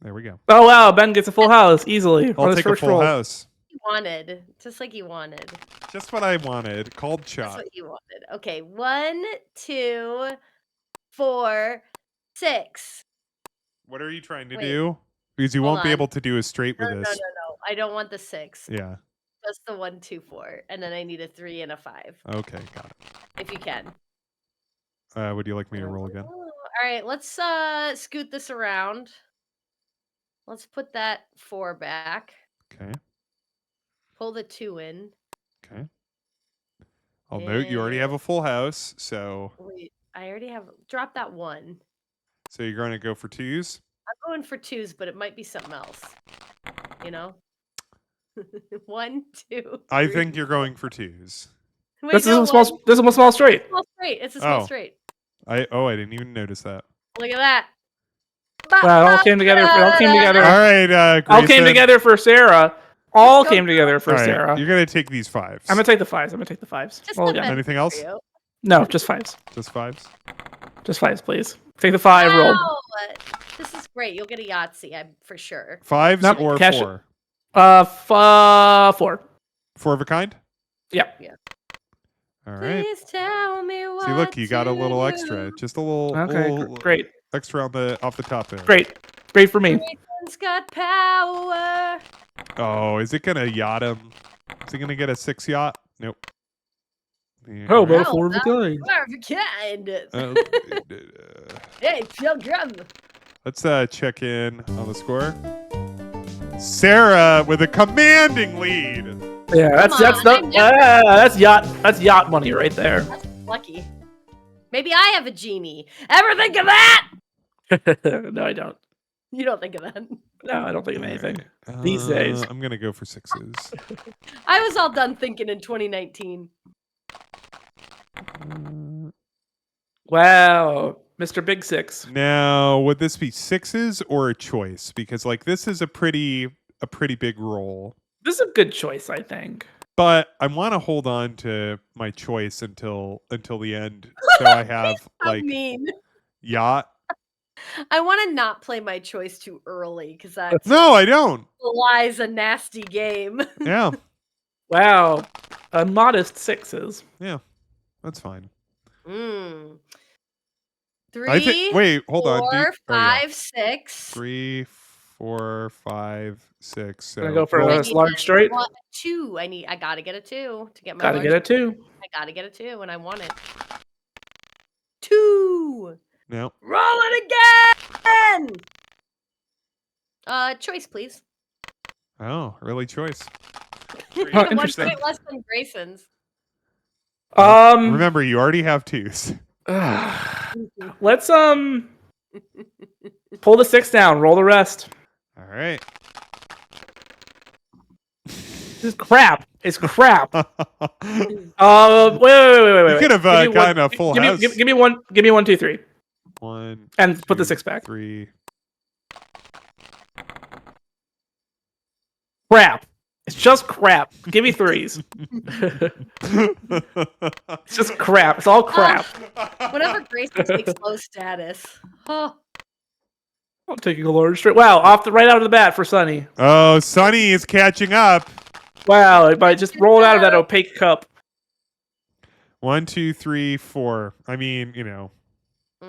There we go. Oh wow, Ben gets a full house easily. I'll on his take a first full roll. house. You wanted, just like you wanted. Just what I wanted. Called That's shot. what you wanted. Okay, 1, 2, 4, 6. What are you trying to Wait. do? Because you Hold won't be on. able to do a straight No, with no, this. no. I don't want the 6. Yeah. Just the 1, 2, 4, and then I need a 3 and a 5. Okay, got it. If you can. Would you like me to roll again? All right, let's scoot this around. Let's put that 4 back. Okay. Pull the 2 in. Okay. I'll note you already have a full house, so Wait, I already have. Drop that 1. so you're going to go for 2s. I'm going for 2s, but it might be something else. You know. 1, 2. I 3. think you're going for 2s. Wait, This is no, a small. one. This is a small straight. Small straight. It's a small Oh. straight. I didn't even notice that. Look at that. Wow, it all came together. It all came together. All right, All came Grayson. together for Sarah. All came together All for right, Sarah. you're gonna take these 5s. I'm gonna take the 5s. I'm gonna take the 5s. Just Roll the again. best Anything else? for you. No, just 5s. Just 5s. Just 5s, please. Take the 5. Roll. Wow, this is great. You'll get a Yahtzee, for sure. 5s Nope, or cash it. 4? 4. 4 of a kind. Yeah. All right. Please tell me what See, look, you got a little to extra. Just a little. Okay, little great. Extra on off the top there. Great. Great for me. Grayson's got power. Oh, is it gonna yacht him? Is he gonna get a 6 yacht? Nope. Yeah, Oh, all right. about 4 of a kind. Power of a kind. Uh, Hey, Pilgrim. Let's check in on the score. Sarah with a commanding lead. Yeah, that's yacht money right there. That's lucky. Maybe I have a genie. Ever think of that? No, I don't. You don't think of that. No, I don't think of anything these days. I'm gonna go for 6s. I was all done thinking in 2019. Wow, Mr. Big Six. Now, would this be 6s or a choice? Because like this is a pretty big roll. This is a good choice, I think. But I want to hold on to my choice until the end, so I have How like mean. yacht. I want to not play my choice too early because that No, I don't. lies a nasty game. Yeah, Wow, a modest 6s. yeah, that's fine. Mm. 3, I think. Wait, hold on. 4, 5, 6. 3, 4, 5, 6. So Gonna go for roll- a large straight. 1, 2. I gotta get a 2 to get my. Gotta large- get a 2. I gotta get a 2, and I want it. 2. No. Roll it again. Choice, please. Oh, really? Choice. One interesting. point less than Grayson's. Remember, you already have 2s. Let's pull the 6 down. Roll the rest. All right. This is crap. It's crap. Wait. You Wait. could have Give me gotten one- a full give me- house. Give me one. Give me 1, 2, 3. 1, And put the 2, 6 back. 3. Crap. It's just crap. Give me 3s. It's just crap. It's all crap. Whenever Grayson takes low status. Oh, I'm taking a large straight. Wow, right out of the bat for Sunny. Oh, Sunny is catching up. Wow, if I just rolled out of that opaque cup. 1, 2, 3, 4. I mean, you know.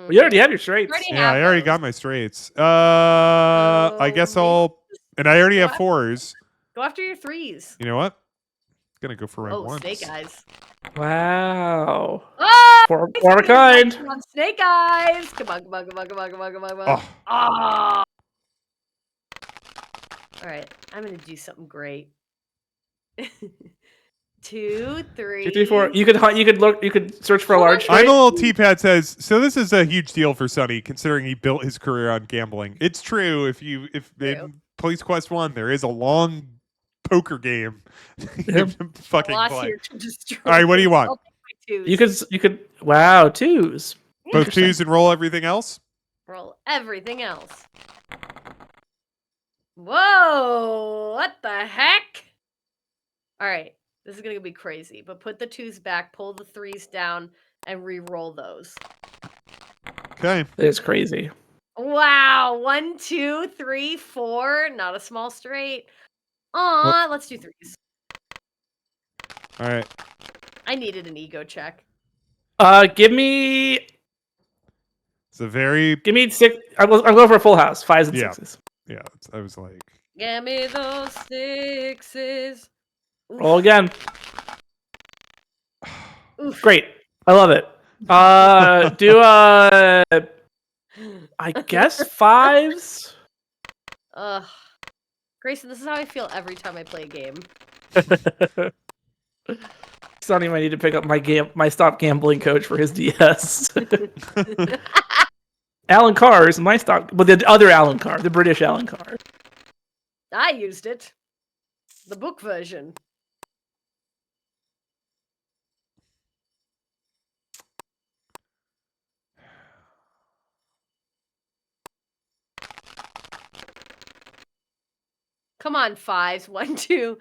You already have your straights. Yeah, I already got my straights. I guess and I already have 4s. go after your 3s. You know what? Gonna go for round Oh, 1. snake eyes. Wow. Oh, For a kind. on snake eyes. Come on. Oh. Ah. All right, I'm gonna do something great. 2, 3. 2, 3, 4. You could look. You could search for a large straight. I'm a little T-Pad says, so this is a huge deal for Sunny, considering he built his career on gambling. It's true. If in Police Quest 1, there is a long poker game. Fucking Lost play. here to destroy. All right, what do you want? I'll take my 2s. You could. Wow, 2s. Both 2s and roll everything else? Roll everything else. Whoa! What the heck? All right, this is gonna be crazy. But put the 2s back, pull the 3s down, and re-roll those. Okay. It's crazy. Wow! 1, 2, 3, 4. Not a small straight. Aw, let's do 3s. All right. I needed an ego check. Give me It's a very Give me 6. I'm going for a full house. 5s and 6s. Yeah. I was like, Give me those 6s. Roll again. Oof. Great. I love it. Do I guess 5s. Ugh. Grayson, this is how I feel every time I play a game. Sonny might need to pick up my stop gambling coach for his DS. Alan Carr is my stop, but the other Alan Carr, the British Alan Carr. I used it. The book version. Come on, 5s. 1, 2,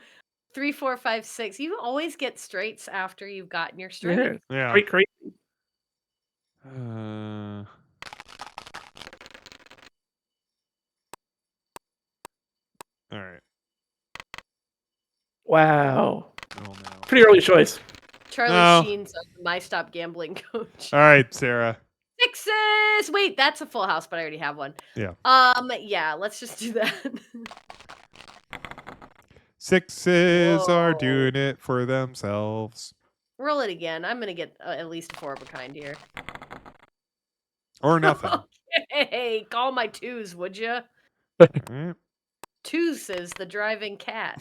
3, 4, 5, 6. You always get straights after you've gotten your straight. yeah. Great. All right. Wow. Oh, no. Pretty early choice. Charlie No. Sheen's my stop gambling coach. All right, Sarah. 6s. Wait, that's a full house, but I already have one. Yeah. Yeah, let's just do that. 6s are Whoa. doing it for themselves. Roll it again. I'm gonna get at least a 4 of a kind here. Or nothing. Hey, call my 2s, would you? All right. 2s is the driving cat.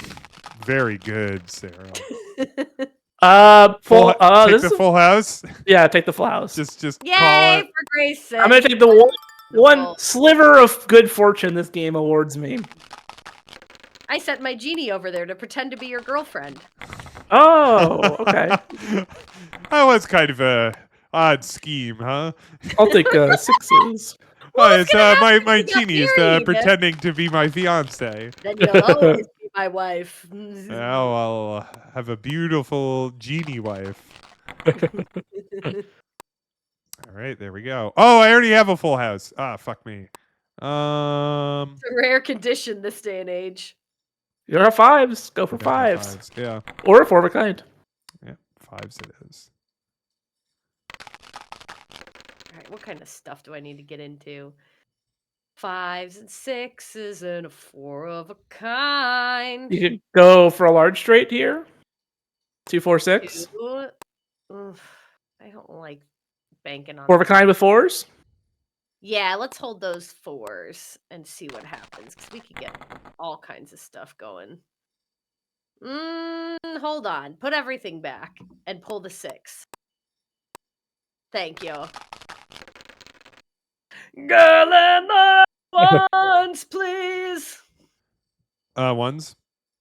Very good, Sarah. Full. Take the full house. Yeah, take the full house. Just Yay call it. for Grayson. I'm gonna take the one sliver of good fortune this game awards me. I sent my genie over there to pretend to be your girlfriend. Oh, okay. That was kind of a odd scheme, huh? I'll take 6s. It's my You got genie is married. pretending to be my fiance. Then you'll always be my wife. Now I'll have a beautiful genie wife. All right, there we go. Oh, I already have a full house. Ah, fuck me. It's a rare condition this day and age. You're a 5s. Go for Okay, 5s. Yeah. Or a 4 of a kind. Yeah, 5s it is. All right, what kind of stuff do I need to get into? 5s and 6s and a 4 of a kind. You could go for a large straight here. 2, 4, 6. Oof, I don't like banking on 4 of a kind with 4s. Yeah, let's hold those 4s and see what happens, because we could get all kinds of stuff going. Hold on. Put everything back and pull the 6. Thank you. Girl in the ones, please. Ones.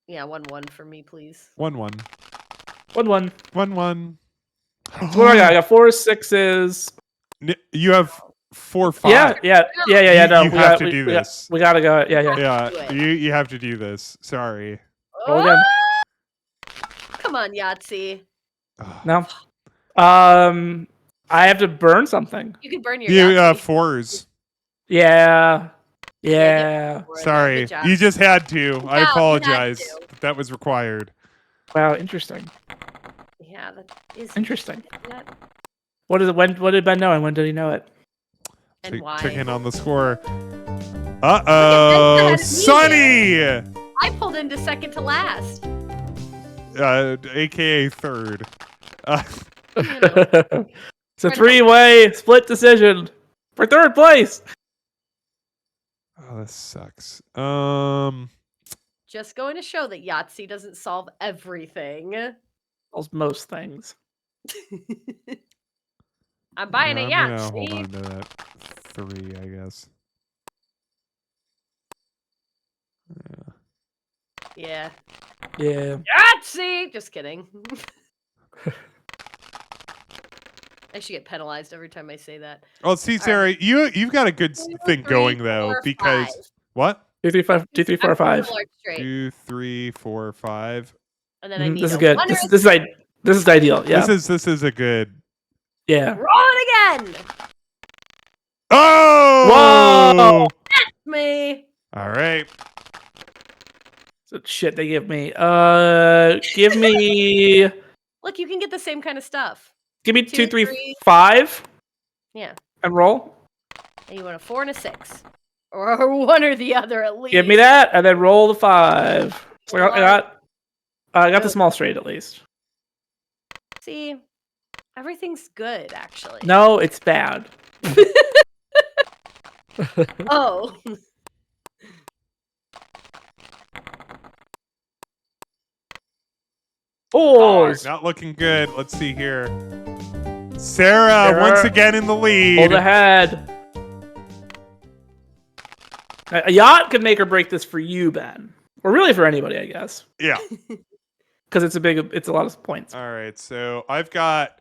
Yeah, 1-1 for me, please. 1-1. 1-1. 1-1. So what do I got? I got 4s, 6s. You have 4, 5. Yeah. No, You have to do this. We gotta go. Yeah. Yeah, you have to do this. Sorry. Roll again. Come on, Yahtzee. No. I have to burn something. You can burn your You Yahtzee. 4s. Yeah. Sorry, Good job. you just had to. I you had apologize. to. That was required. Wow, interesting. Yeah, that is Interesting. Yeah. What is it? What did Ben know, and when did he know it? And why? Checking on the score. Uh-oh, Look at Sonny! I pulled into second to last. AKA third. It's a 3-way split decision for 3rd place. Oh, this sucks. Just going to show that Yahtzee doesn't solve everything. Most things. I'm buying a I'm gonna hold Yahtzee. on to that 3, I guess. Yeah. Yeah. Yahtzee! Just kidding. I should get penalized every time I say that. Well, see, Sarah, you've got a good thing going though, because 5. what? 2, 3, 5. 2, 3, 4, 5. 2, 3, 4, 5. And then I need This is a good. one or a This is ideal. Yeah. This is a good. Yeah. Roll it again. Oh! Whoa! That's me. All right. So shit they give me. Give me. Look, you can get the same kind of stuff. Give me 2, 2, 3, 3. 5. Yeah. And roll. And you want a 4 and a 6. Or one or the other at least. Give me that, and then roll the 5. So I got the small straight at least. See, everything's good actually. No, it's bad. Oh. Oh, not looking good. Let's see here. Sarah once again in the lead. Hold ahead. A yacht could make or break this for you, Ben. Or really for anybody, I guess. Yeah. Because it's a lot of points. All right, so I've got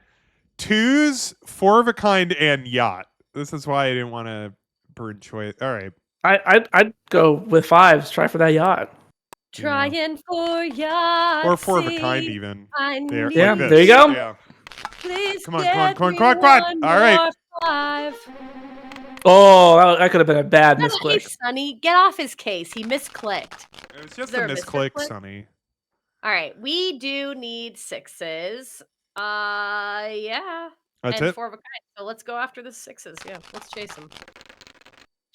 2s, 4 of a kind, and yacht. This is why I didn't want to burn choice. All right. I'd go with 5s. Try for that yacht. Trying for yacht. Or 4 of a kind, even. There, yeah, like there you go. Yeah. Please Come on. one All right. more 5. Oh, that could have been a bad Hey, misclick. Sonny, get off his case. He misclicked. It was just there a a misclick, misclick? Sonny. All right, we do need 6s. Yeah. That's and it? 4 of a kind. So let's go after the 6s. Yeah, let's chase them.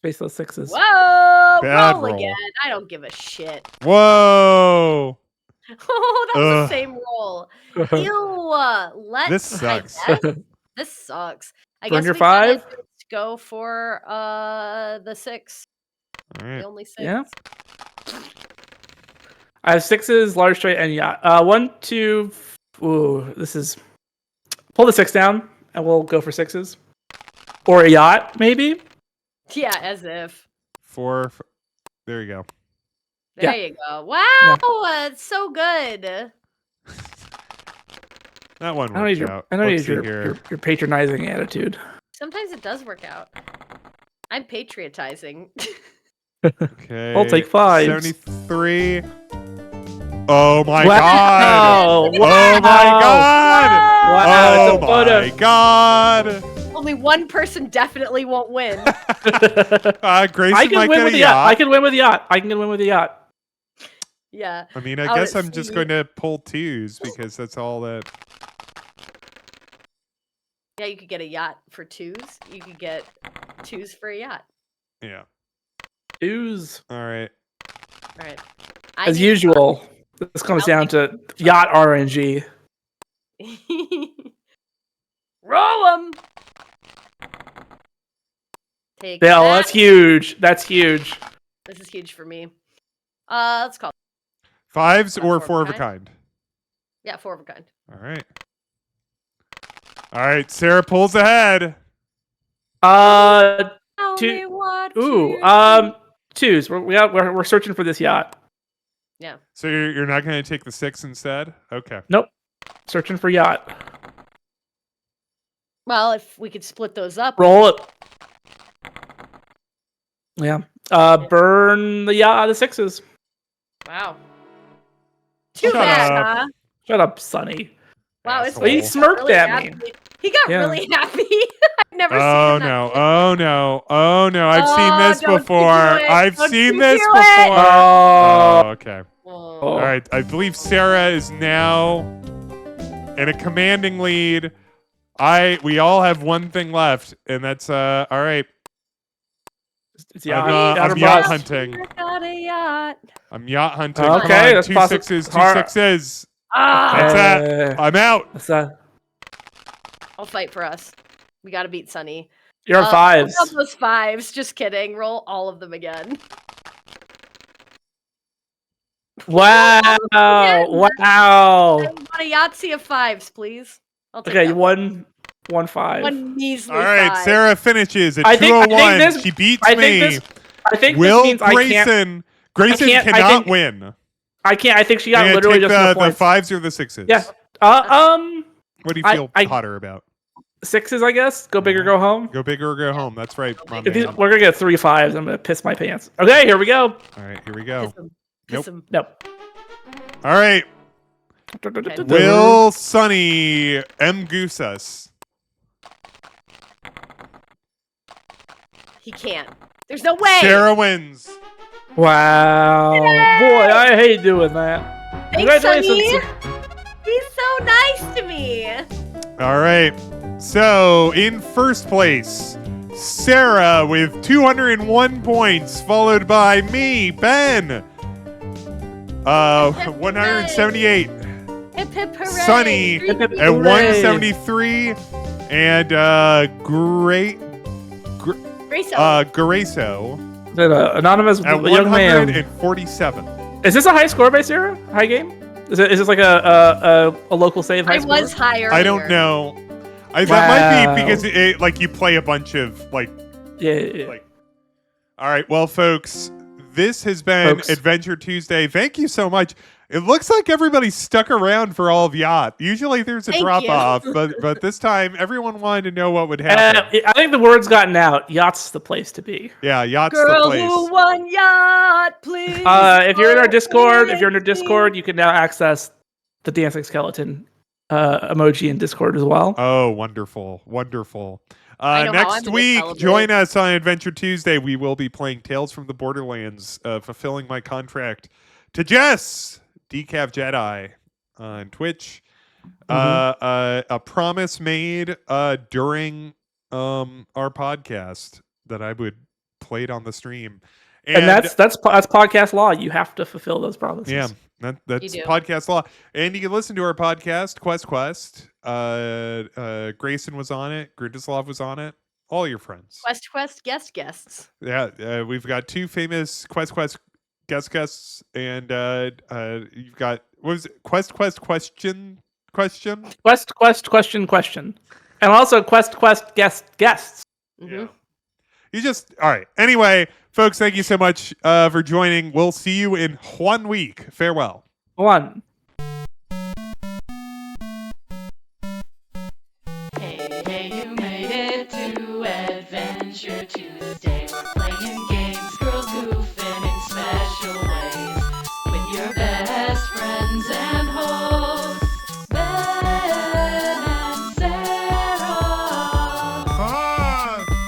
Chase those 6s. Whoa! Bad roll roll. again. I don't give a shit. Whoa! Oh, that was the Ugh. same roll. Ew. Let's. This sucks. I guess, this sucks. I Burn guess your we gotta 5? just go for the 6. All right. The only 6. Yeah. I have 6s, large straight, and yacht. 1, 2. Ooh, this is. Pull the 6 down, and we'll go for 6s. Or a yacht, maybe. Yeah, as if. 4. There you go. There Yeah. you go. Wow, it's so good. That one I don't need worked your, out. I don't Let's need see your, here. your patronizing attitude. Sometimes it does work out. I'm patriotizing. Okay. I'll take 5s. 73. Oh my Wow. god! Oh my Wow. god! Wow, Oh it's a photo. my god! Only one person definitely won't win. Grayson I might can win get with a the yacht. yacht. I can win with the yacht. I can win with the yacht. Yeah. I mean, I Out guess at I'm just sea. going to pull 2s because that's all that. Yeah, you could get a yacht for 2s. You could get 2s for a yacht. Yeah. 2s. All right. All right. As usual, this comes down to yacht RNG. Roll them. Take Yeah, that. that's huge. That's huge. This is huge for me. Let's call. 5s or 4 4 of of a a kind. Yeah, 4 of a kind. All right. All right. Sarah pulls ahead. Tell Two- me what Ooh, to 2s. We're searching for this yacht. Yeah. So you're not going to take the 6 instead? Okay. Nope. Searching for yacht. Well, if we could split those up. Roll it. Yeah. Burn the yacht, the 6s. Wow. Too Shut bad, up. huh? Shut up, Sonny. Wow, it's Asshole. He smirked really at happy. me. He got Yeah. really happy. I've never Oh seen him no! that Oh no! Oh no! I've Oh, seen this don't you before. do it. I've Don't seen you this do before. it. Oh, okay. Oh. All right. I believe Sarah is now in a commanding lead. We all have one thing left, and that's all right. It's yacht. I'm or yacht bust. hunting. I got a yacht. I'm yacht hunting. Okay, Come on, that's 2 possible. 6s, 2 Hard. 6s. Ah, That's that. I'm out. That's I'll fight for us. We got to beat Sunny. You're on 5s. Roll those 5s. Just kidding. Roll all of them again. Wow. Wow. I want a Yahtzee of 5s, please. I'll take Okay, that. 1 5. One measly All right. 5. Sarah finishes at I think 201. this- She beats I me. think this Will means Grayson? Grayson can't- I cannot think- win. I can't. I think she got You're gonna literally take just the the points. 5s or the 6s. Yes. What do you feel I- hotter about? 6s, I guess. Go big or go home. Go big or go home. That's right. my If these- man. we're gonna get 3 5s. I'm gonna piss my pants. Okay, here we go. All right. Here we go. Kiss him. Nope. Kiss him. Nope. All right. Will Sonny M. Goose us? He can't. There's no way. Sarah wins. Wow. Boy, I hate doing that. Thanks, Sonny. Congratulations. He's so nice to me. All right. So in first place, Sarah with 201 points, followed by me, Ben. 178. Hip hip hooray! Sunny Hip, hip, at hooray. 173, and Gareso The anonymous at young man. 147. Is this a high score by Sarah? High game? Is this like a local save high I score? was higher. I don't know. That might be because like you play a bunch of like. Yeah. Like. All right, well, folks, this has been Adventure Tuesday. Thank you so much. It looks like everybody stuck around for all of Yacht. Usually there's a drop off, but this time everyone wanted to know what would happen. I think the word's gotten out. Yacht's the place to be. Yeah, Yacht's Girl the place. who won Yacht, please. If you're in our Discord, you can now access the dancing skeleton emoji in Discord as well. Oh, wonderful, wonderful. I know how I'm Next gonna week, celebrate. join us on Adventure Tuesday. We will be playing Tales from the Borderlands, fulfilling my contract to Jess, Decaf Jedi, on Twitch. A promise made during our podcast that I would play it on the stream. And that's podcast law. You have to fulfill those promises. Yeah, that's podcast law. And you can listen to our podcast, Quest. Grayson was on it. Grindislav was on it. All your friends. Quest guests. Yeah, we've got two famous Quest guests, and you've got what was it? Quest question, and also Quest guests. Yeah. You just all right. Anyway, folks, thank you so much for joining. We'll see you in 1 week. Farewell. One. Hey, you made it to Adventure Tuesday. We're playing games, girls goofing in special ways. With your best friends and hosts, Ben and Sarah.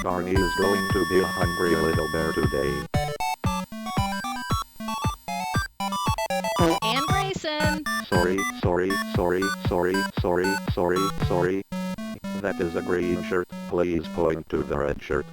Barney is going to be a hungry little bear today. And Grayson. Sorry. That is a green shirt. Please point to the red shirt.